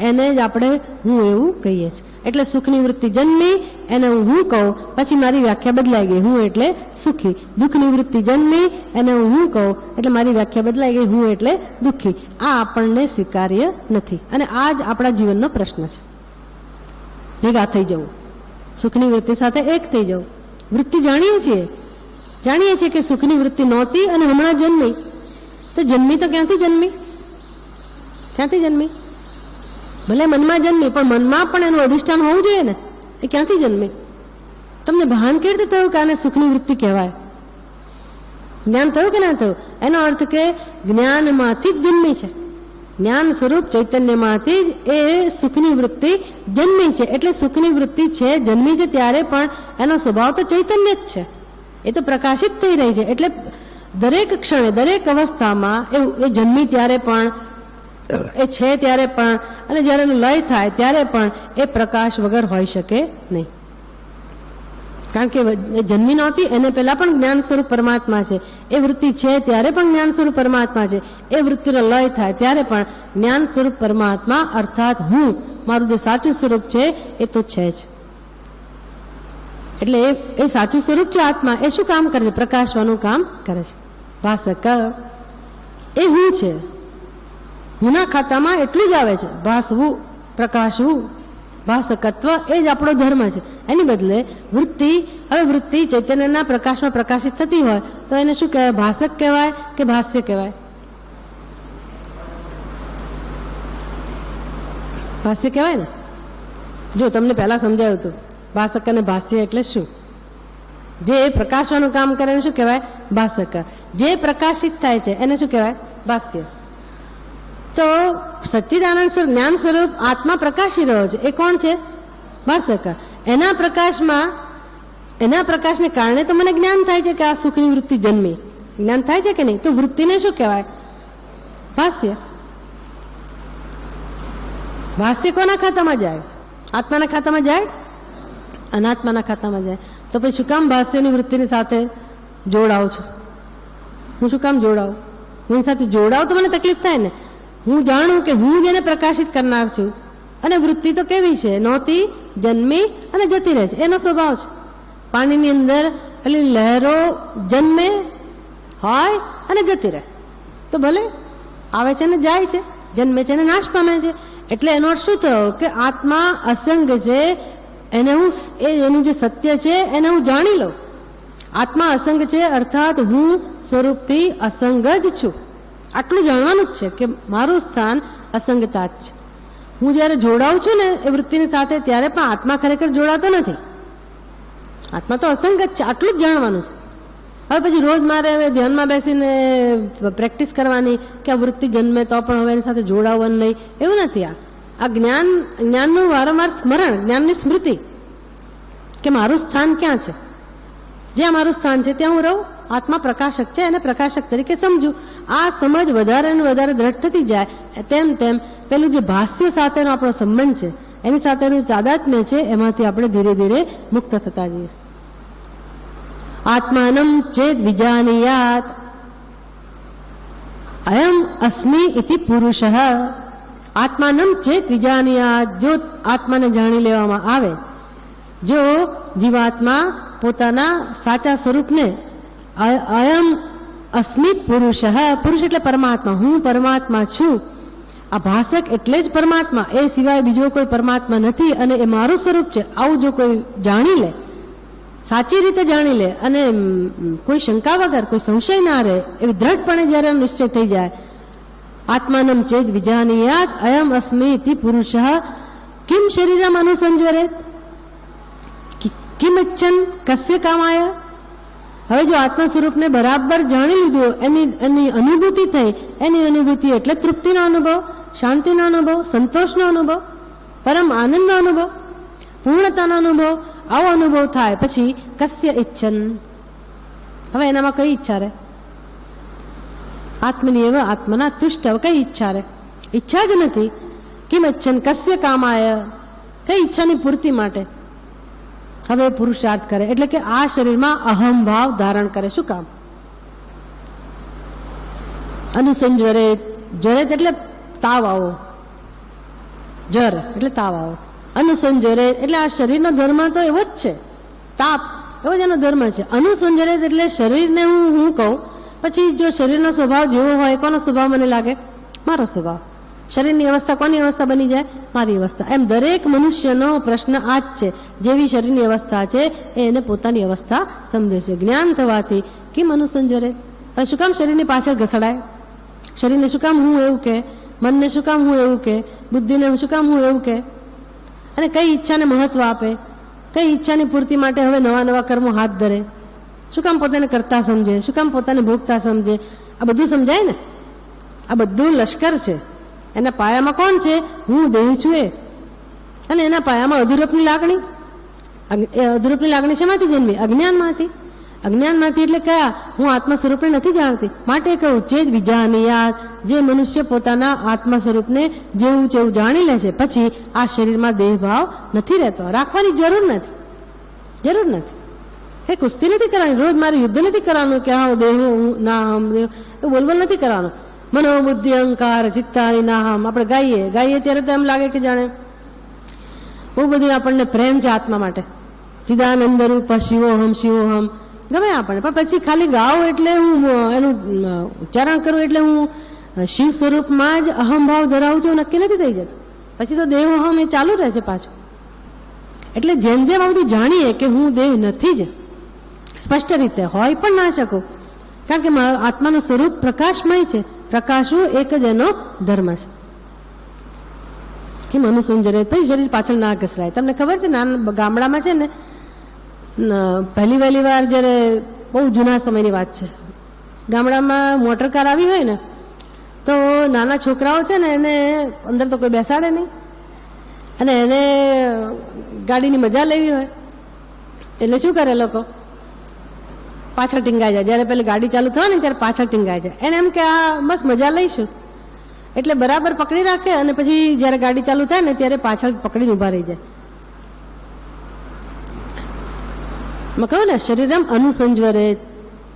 Speaker 1: એને જ આપણે હું એવું કહીએ છીએ. એટલે સુખની વૃત્તિ જન્મી એને હું કહું, પછી મારી વ્યાખ્યા બદલાઈ ગઈ, હું એટલે સુખી. દુઃખની વૃત્તિ જન્મી એને હું કહું એટલે મારી વ્યાખ્યા બદલાઈ ગઈ, હું એટલે દુઃખી. આ આપણને સ્વીકાર્ય નથી, અને આ જ આપણા જીવનનો પ્રશ્ન છે. ભેગા થઈ જવું, સુખની વૃત્તિ સાથે એક થઈ જવું. વૃત્તિ જાણીએ છીએ કે સુખની વૃત્તિ નહોતી અને હમણાં જન્મી. તો જન્મી તો ક્યાંથી જન્મી? ક્યાંથી જન્મી? ભલે મનમાં જન્મી, પણ મનમાં પણ એનું અધિષ્ઠાન હોવું જોઈએ ને. એ ક્યાંથી જન્મી? તમને ભાન કેવી રીતે થયું કે આને સુખની વૃત્તિ કહેવાય? જ્ઞાન થયું કે ના થયું? એનો અર્થ કે જ્ઞાનમાંથી જ જન્મી છે, જ્ઞાન સ્વરૂપ ચૈતન્યમાંથી જ એ સુખની વૃત્તિ જન્મી છે. એટલે સુખની વૃત્તિ છે, જન્મી છે ત્યારે પણ એનો સ્વભાવ તો ચૈતન્ય જ છે, એ તો પ્રકાશિત થઈ રહી છે. એટલે દરેક ક્ષણે, દરેક અવસ્થામાં એ જન્મી ત્યારે પણ, એ છે ત્યારે પણ, અને જ્યારે એનો લય થાય ત્યારે પણ એ પ્રકાશ વગર હોઈ શકે નહીં. કારણ કે એ જન્મી નહોતી, એને પહેલા પણ જ્ઞાન સ્વરૂપ પરમાત્મા છે. એ વૃત્તિ છે ત્યારે પણ જ્ઞાન સ્વરૂપ પરમાત્મા છે. એ વૃત્તિનો લય થાય ત્યારે પણ જ્ઞાન સ્વરૂપ પરમાત્મા અર્થાત હું, મારું જે સાચું સ્વરૂપ છે એ તો છે જ. એટલે એ સાચું સ્વરૂપ છે આત્મા, એ શું કામ કરે છે? પ્રકાશવાનું કામ કરે છે. ભાષક એ હું છે, હુના ખાતામાં એટલું જ આવે છે, ભાસવું, પ્રકાશવું, ભાષકત્વ, એ જ આપણો ધર્મ છે. એની બદલે વૃત્તિ, હવે વૃત્તિ ચૈતન્યના પ્રકાશમાં પ્રકાશિત થતી હોય તો એને શું કહેવાય? ભાષક કહેવાય કે ભાષ્ય કહેવાય? ભાષ્ય કહેવાય ને. જો તમને પહેલા સમજાયું હતું, ભાષક અને ભાષ્ય એટલે શું? જે પ્રકાશવાનું કામ કરે એને શું કહેવાય? ભાષક. જે પ્રકાશિત થાય છે એને શું કહેવાય? ભાષ્ય. તો સચ્ચિદાનંદ સ્વરૂપ, જ્ઞાન સ્વરૂપ આત્મા પ્રકાશી રહ્યો છે, એ કોણ છે? ભાષક. એના પ્રકાશમાં, એના પ્રકાશને કારણે તો મને જ્ઞાન થાય છે કે આ સુખની વૃત્તિ જન્મી. જ્ઞાન થાય છે કે નહીં? તો વૃત્તિને શું કહેવાય? ભાષ્ય. ભાષ્ય કોના ખાતામાં જાય? આત્માના ખાતામાં જાય? અનાત્માના ખાતામાં જાય. તો પછી શું કામ ભાષ્યની વૃત્તિની સાથે જોડાવું છું? હું શું કામ જોડાવું? હું એની સાથે જોડાવું તો મને તકલીફ થાય ને. હું જાણું કે હું જેને પ્રકાશિત કરનાર છું, અને વૃત્તિ તો કેવી છે? નહોતી, જન્મી અને જતી રહે છે, એનો સ્વભાવ છે. પાણીની અંદર પેલી લહેરો જન્મે હોય અને જતી રહે, તો ભલે આવે છે ને જાય છે, જન્મે છે ને નાશ પામે છે. એટલે એનો અર્થ શું થયો કે આત્મા અસંગ છે, એને હું એનું જે સત્ય છે એને હું જાણી લઉં. આત્મા અસંગ છે અર્થાત હું સ્વરૂપથી અસંગ જ છું. આટલું જાણવાનું જ છે કે મારું સ્થાન અસંગતા જ છે. હું જ્યારે જોડાઉં છું ને એ વૃત્તિની સાથે, ત્યારે પણ આત્મા ખરેખર જોડાતો નથી. આત્મા તો અસંગ જ છે, આટલું જ જાણવાનું છે. હવે પછી રોજ મારે હવે ધ્યાનમાં બેસીને પ્રેક્ટિસ કરવાની કે આ વૃત્તિ જન્મે તો પણ હવે એની સાથે જોડાવવાનું નહીં, એવું નથી. આ જ્ઞાનનું વારંવાર સ્મરણ, જ્ઞાનની સ્મૃતિ કે મારું સ્થાન ક્યાં છે. જ્યાં મારું સ્થાન છે ત્યાં હું રહું. આત્મા પ્રકાશક છે, એને પ્રકાશક તરીકે સમજું. આ સમજ વધારે ને વધારે દ્રઢ થતી જાય તેમ તેમ પેલું જે ભાષ્ય સાથેનો આપણો સંબંધ છે, એની સાથેનું તાદાત્મ્ય છે, એમાંથી આપણે ધીરે ધીરે મુક્ત થતા જઈએ. આત્માનમ ચેત વિજાનીયાત અયમ અસ્મિ ઇતિ પુરુષ. આત્માનમ ચેત વિજાનીયાત, જો આત્માને જાણી લેવામાં આવે, જો જીવાત્મા પોતાના સાચા સ્વરૂપને અયમ અસ્મિ પુરુષ, પુરુષ એટલે પરમાત્મા, હું પરમાત્મા છું. આ ભાષક એટલે જ પરમાત્મા, એ સિવાય બીજો કોઈ પરમાત્મા નથી અને એ મારું સ્વરૂપ છે, આવું જો કોઈ જાણી લે, સાચી રીતે જાણી લે અને કોઈ શંકા વગર, કોઈ સંશય ના રહે, એવી દ્રઢપણે જ્યારે નિશ્ચય થઈ જાય, આત્માનમ ચેદ વિજાનીયાત અયમ અસ્મિ ઇતિ પુરુષ કિમ શરીરમ અનુસંજરેત કિમ ઇચ્છન કસ્ય કામાય. હવે જો આત્મા સ્વરૂપને બરાબર જાણી લીધું, એની અનુભૂતિ થઈ, એની અનુભૂતિ એટલે તૃપ્તિનો અનુભવ, શાંતિનો અનુભવ, સંતોષનો અનુભવ, પરમ આનંદનો અનુભવ, પૂર્ણતાનો અનુભવ, આવો અનુભવ થાય પછી કસ્ય ઇચ્છન, હવે એનામાં કઈ ઈચ્છા રહે? આત્મની એવ આત્મના તુષ્ટ, હવે કઈ ઈચ્છા રહે? ઈચ્છા જ નથી. કિમ ઇચ્છન કસ્ય કામાય, કઈ ઈચ્છાની પૂર્તિ માટે હવે પુરુષાર્થ કરે, એટલે કે આ શરીરમાં અહમ ભાવ ધારણ કરે. શું કામ? અનુસંજરે, જરેત એટલે તાવ આવો, જર એટલે તાવ આવો, અનુસંજરે એટલે આ શરીરનો ધર્મ તો એવો જ છે, તાપ એવો જ એનો ધર્મ છે. અનુસંજરે એટલે શરીરને હું કહું, પછી જો શરીરનો સ્વભાવ જેવો હોય, કોનો સ્વભાવ મને લાગે? મારો સ્વભાવ. શરીરની અવસ્થા કોની અવસ્થા બની જાય? મારી અવસ્થા. એમ દરેક મનુષ્યનો પ્રશ્ન આ જ છે, જેવી શરીરની અવસ્થા છે એને પોતાની અવસ્થા સમજે છે. જ્ઞાન થવાથી કેમ અનુસંજરે? હવે શું કામ શરીરની પાછળ ઘસડાય? શરીરને શું કામ હું એવું કે? મનને શું કામ હું એવું કે? બુદ્ધિને શું કામ હું એવું કે? અને કઈ ઈચ્છાને મહત્વ આપે? કઈ ઈચ્છાની પૂર્તિ માટે હવે નવા નવા કર્મો હાથ ધરે? શું કામ પોતાને કરતા સમજે? શું કામ પોતાને ભોગતા સમજે? આ બધું સમજાય ને. આ બધું લશ્કર છે. એના પાયામાં કોણ છે? હું દેહ છું એ. અને એના પાયામાં અધૂરપની લાગણી. એ અધૂરપની લાગણી શેમાંથી જન્મી? અજ્ઞાનમાંથી. અજ્ઞાનમાંથી એટલે કયા? હું આત્મા સ્વરૂપને નથી જાણતી, માટે કહું છે જ વિજાનીયાત. જે મનુષ્ય પોતાના આત્મા સ્વરૂપને જેવું જેવું જાણી લે છે, પછી આ શરીરમાં દેહભાવ નથી રહેતો. રાખવાની જરૂર નથી, જરૂર નથી. એ કુસ્તી નથી કરવાની, રોજ મારે યુદ્ધ નથી કરવાનું કે હા દેહ ના હમ દેહ, એવું બોલબોલ નથી કરવાનું. મનો બુદ્ધિ અહંકાર ચિત્તાની ના હમ આપણે ગાઈએ ત્યારે તો એમ લાગે કે જાણે બહુ બધી આપણને પ્રેમ છે આત્મા માટે. ચિદાનંદ રૂપ શિવોહમ શિવોહમ ગમે આપણને, પણ પછી ખાલી ગાઉં એટલે હું એનું ઉચ્ચારણ કરું એટલે હું શિવ સ્વરૂપમાં જ અહમભાવ ધરાવું છું નક્કી નથી થઈ જતું. પછી તો દેહોહમ એ ચાલુ રહે છે પાછું. એટલે જેમ જેમ આ બધું જાણીએ કે હું દેહ નથી જ, સ્પષ્ટ રીતે હોય પણ ના શકું, કારણ કે આત્માનું સ્વરૂપ પ્રકાશમય છે. પ્રકાશવું એક જ એનો ધર્મ છે. કેમ અનુસંજરે? પછી શરીર પાછળ ના ઘસરાય. તમને ખબર છે નાના ગામડામાં છે ને, પહેલી વહેલી વાર જ્યારે, બહુ જૂના સમયની વાત છે, ગામડામાં મોટર કાર આવી હોય ને તો નાના છોકરાઓ છે ને એને અંદર તો કોઈ બેસાડે નહીં, અને એને ગાડીની મજા લેવી હોય એટલે શું કરે લોકો? પાછળ ટીંગાઈ જાય. જ્યારે પેલી ગાડી ચાલુ થાય ને ત્યારે પાછળ ટીંગાઈ જાય. એને એમ કે આ બસ મજા લઈશું, એટલે બરાબર પકડી રાખે અને પછી જ્યારે ગાડી ચાલુ થાય ને ત્યારે પાછળ પકડીને ઊભા રહી જાય. મેં કહ્યું ને શરીરમ અનુસંજવરે,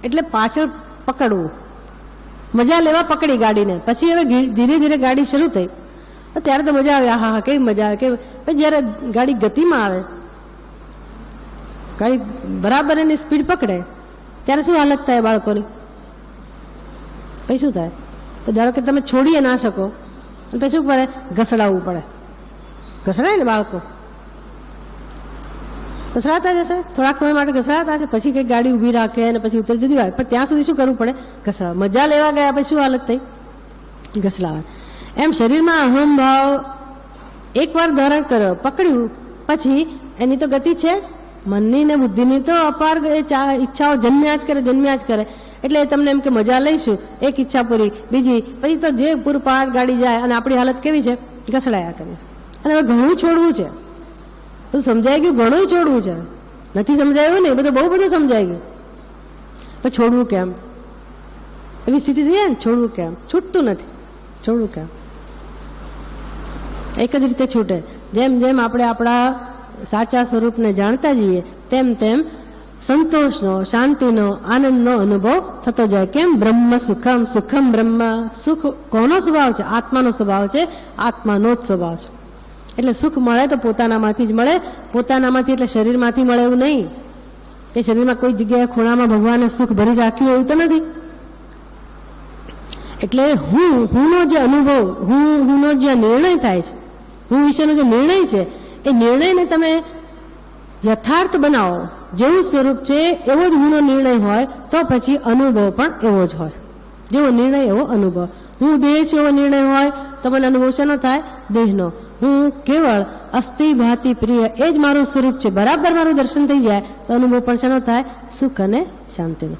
Speaker 1: એટલે પાછળ પકડવું, મજા લેવા પકડી ગાડીને. પછી હવે ધીરે ધીરે ગાડી શરૂ થઈ ત્યારે તો મજા આવે, હા હા કેવી મજા આવે. કે પછી જ્યારે ગાડી ગતિમાં આવે, ગાડી બરાબર એની સ્પીડ પકડે ત્યારે શું હાલત થાય બાળકોની? પછી શું થાય? તો ધારો કે તમે છોડીએ ના શકો, પછી શું પડે? ઘસડાવવું પડે. ઘસડાય ને બાળકો, ઘસડાતા જશે, થોડાક સમય માટે ઘસડાતા હશે, પછી કંઈક ગાડી ઊભી રાખે અને પછી ઉતર જુદી વાત. પણ ત્યાં સુધી શું કરવું પડે? ઘસડાવ. મજા લેવા ગયા પછી શું હાલત થઈ? ઘસડાવે. એમ શરીરમાં અહમભાવ એકવાર ધારણ કર્યો, પકડ્યું, પછી એની તો ગતિ છે જ. મનની ને બુદ્ધિની તો અપાર ઈચ્છાઓ જન્મ્યા જ કરે. એટલે તમને એમ કે મજા લઈશું, એક ઈચ્છા પૂરી, બીજી, પછી તો જે પૂરપાર ગાડી જાય અને આપણી હાલત કેવી છે? ઘસડાયા કરીએ. અને હવે ઘણું છોડવું છે. તો સમજાઈ ગયું, ઘણું છોડવું છે. નથી સમજાયું ને, એ બધું બહુ બધું સમજાઈ ગયું. પણ છોડવું કેમ? એવી સ્થિતિ થઈ જાય ને, છોડવું કેમ? છૂટતું નથી. છોડવું કેમ? એક જ રીતે છૂટે. જેમ જેમ આપણે આપણા સાચા સ્વરૂપને જાણતા જઈએ તેમ તેમ સંતોષનો, શાંતિનો, આનંદનો અનુભવ થતો જાય. કેમ? બ્રહ્મ સુખમ, સુખમ બ્રહ્મ. સુખ કોનો સ્વભાવ છે? આત્માનો સ્વભાવ છે, આત્માનો જ સ્વભાવ છે. એટલે સુખ મળે તો પોતાનામાંથી જ મળે. પોતાનામાંથી એટલે શરીરમાંથી મળે એવું નહીં. એ શરીરમાં કોઈ જગ્યાએ ખૂણામાં ભગવાને સુખ ભરી રાખ્યું એવું તો નથી. એટલે હુંનો જે અનુભવ, હુંનો જે નિર્ણય થાય છે, હું વિશેનો જે નિર્ણય છે, એ નિર્ણયને તમે યથાર્થ બનાવો. જેવું સ્વરૂપ છે એવો જ હુંનો નિર્ણય હોય તો પછી અનુભવ પણ એવો જ હોય. જેવો નિર્ણય એવો અનુભવ. હું દેહ છે એવો નિર્ણય હોય તો મને અનુભવ શેનો થાય? દેહનો. હું કેવળ અસ્થિ ભાતિ પ્રિય એ જ મારું સ્વરૂપ છે, બરાબર મારું દર્શન થઈ જાય તો અનુભવ પણ શેનો થાય? સુખ અને શાંતિનો.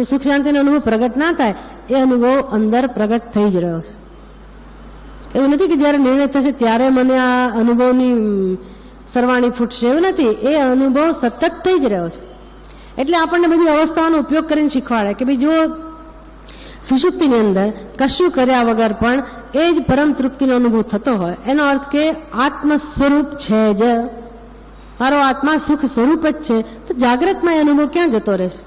Speaker 1: સુખ શાંતિનો અનુભવ પ્રગટ ના થાય, એ અનુભવ અંદર પ્રગટ થઈ જ રહ્યો છે. એવું નથી કે જ્યારે નિર્ણય થશે ત્યારે મને આ અનુભવની સરવાણી ફૂટશે, એવું નથી. એ અનુભવ સતત થઈ જ રહ્યો છે. એટલે આપણને બધી અવસ્થાઓનો ઉપયોગ કરીને શીખવાડે કે ભાઈ જો સુષુપ્તિની અંદર કશું કર્યા વગર પણ એ જ પરમ તૃપ્તિનો અનુભવ થતો હોય, એનો અર્થ કે આત્મ સ્વરૂપ છે જ, મારો આત્મા સુખ સ્વરૂપ જ છે, તો જાગ્રતમાં એ અનુભવ ક્યાં જતો રહે છે?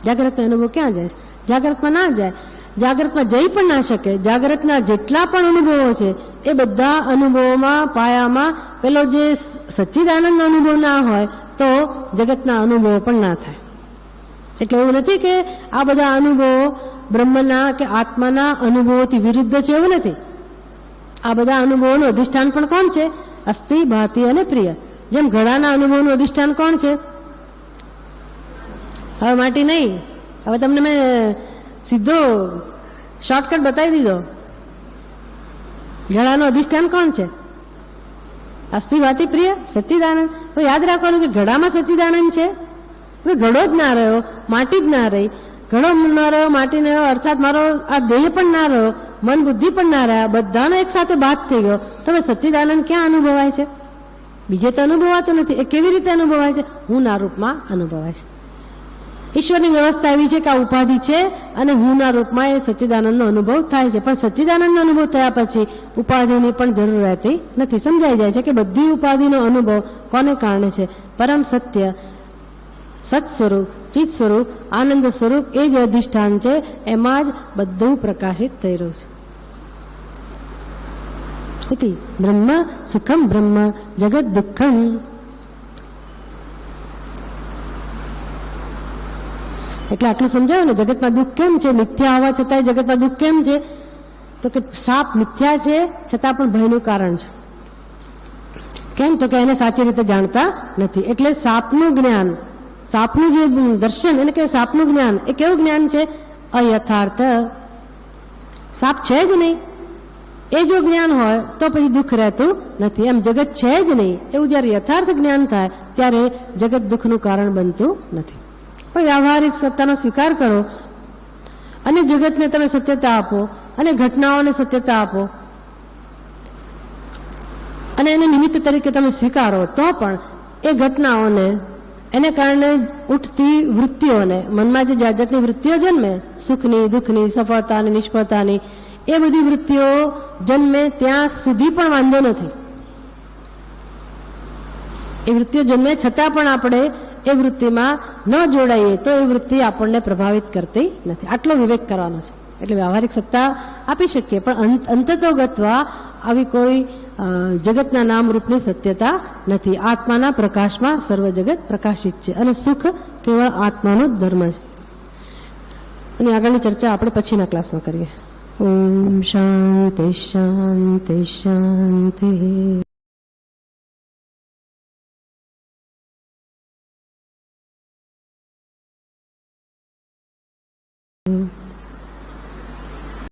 Speaker 1: જાગ્રતમાં અનુભવ ક્યાં જાય છે? જાગ્રતમાં ના જાય. જાગ્રતમાં જઈ પણ ના શકે. જાગ્રતના જેટલા પણ અનુભવો છે એ બધા અનુભવોમાં પાયામાં પેલો જે સચ્ચિદાનંદ અનુભવ ના હોય તો જગતના અનુભવો પણ ના થાય. એટલે એવું નથી કે આ બધા અનુભવો બ્રહ્મના કે આત્માના અનુભવોથી વિરુદ્ધ છે, એવું નથી. આ બધા અનુભવોનું અધિષ્ઠાન પણ કોણ છે? અસ્થિ, ભાતિ અને પ્રિય. જેમ ઘડાના અનુભવનું અધિષ્ઠાન કોણ છે? હવે માટી નહીં. હવે તમને મેં સીધો શોર્ટકટ બતાવી દીધો. ઘડાનું અધિષ્ઠાન કોણ છે? અસ્થિ, ભાતિ, પ્રિય, સચ્ચિદાનંદ. તો યાદ રાખવાનું કે ઘડામાં સચ્ચિદાનંદ છે. હવે ઘડો જ ના રહ્યો, માટી જ ના રહી. ઘડો ના રહ્યો, માટી ન રહ્યો, અર્થાત મારો આ દેહ પણ ના રહ્યો, મન બુદ્ધિ પણ ના રહ્યા, બધાનો એક સાથે બાદ થઈ ગયો. તો હવે સચ્ચિદાનંદ ક્યાં અનુભવાય છે? બીજે તો અનુભવાતો નથી. એ કેવી રીતે અનુભવાય છે? હું ના રૂપમાં અનુભવાય છે. ઈશ્વરની વ્યવસ્થા એવી છે કે આ ઉપાધિ છે અને હુંના રૂપમાં એ સચ્ચિદાનંદનો અનુભવ થાય છે. પણ સચ્ચિદાનંદનો અનુભવ થયા પછી ઉપાધિની પણ જરૂર રહેતી નથી. સમજાઈ જાય છે કે બધી ઉપાધિનો અનુભવ કોને કારણે છે? પરમ સત્ય, સત સ્વરૂપ, ચિત્ત સ્વરૂપ, આનંદ સ્વરૂપ એ જ અધિષ્ઠાન છે. એમાં જ બધું પ્રકાશિત થઈ રહ્યું છે. બ્રહ્મ સુખમ બ્રહ્મ જગત દુઃખમ. એટલે આટલું સમજાવ્યું ને, જગતમાં દુઃખ કેમ છે? મિથ્યા હોવા છતાંય જગતમાં દુઃખ કેમ છે? તો કે સાપ મિથ્યા છે છતાં પણ ભયનું કારણ છે. કેમ? તો કે એને સાચી રીતે જાણતા નથી. એટલે સાપનું જ્ઞાન, સાપનું જે દર્શન, એને કે સાપનું જ્ઞાન એ કેવું જ્ઞાન છે? અયથાર્થ. સાપ છે જ નહીં એ જો જ્ઞાન હોય તો પછી દુઃખ રહેતું નથી. એમ જગત છે જ નહીં એવું જ્યારે યથાર્થ જ્ઞાન થાય ત્યારે જગત દુઃખનું કારણ બનતું નથી. પણ વ્યવહારિક સત્તાનો સ્વીકાર કરો અને જગતને તમે સત્યતા આપો અને ઘટનાઓને સત્યતા આપો અને એને નિમિત્ત તરીકે તમે સ્વીકારો તો પણ એ ઘટનાઓને એને કારણે ઉઠતી વૃત્તિઓને, મનમાં જે જાત જાતની વૃત્તિઓ જન્મે, સુખની, દુઃખની, સફળતાની, નિષ્ફળતાની, એ બધી વૃત્તિઓ જન્મે ત્યાં સુધી પણ વાંધો નથી. એ વૃત્તિઓ જન્મે છતાં પણ આપણે એ વૃત્તિમાં ન જોડાઈએ તો એ વૃત્તિ આપણને પ્રભાવિત કરતી નથી. આટલો વિવેક કરવાનો છે. એટલે વ્યવહારિક સત્તા આપી શકીએ, પણ અંતતોગત્વા આવી કોઈ જગતના નામ રૂપની સત્યતા નથી. આત્માના પ્રકાશમાં સર્વ જગત પ્રકાશિત છે અને સુખ કેવળ આત્માનો જ ધર્મ છે. અને આગળની ચર્ચા આપણે પછીના ક્લાસમાં કરીએ. ઓમ શાંતિ શાંતિ શાંતિ.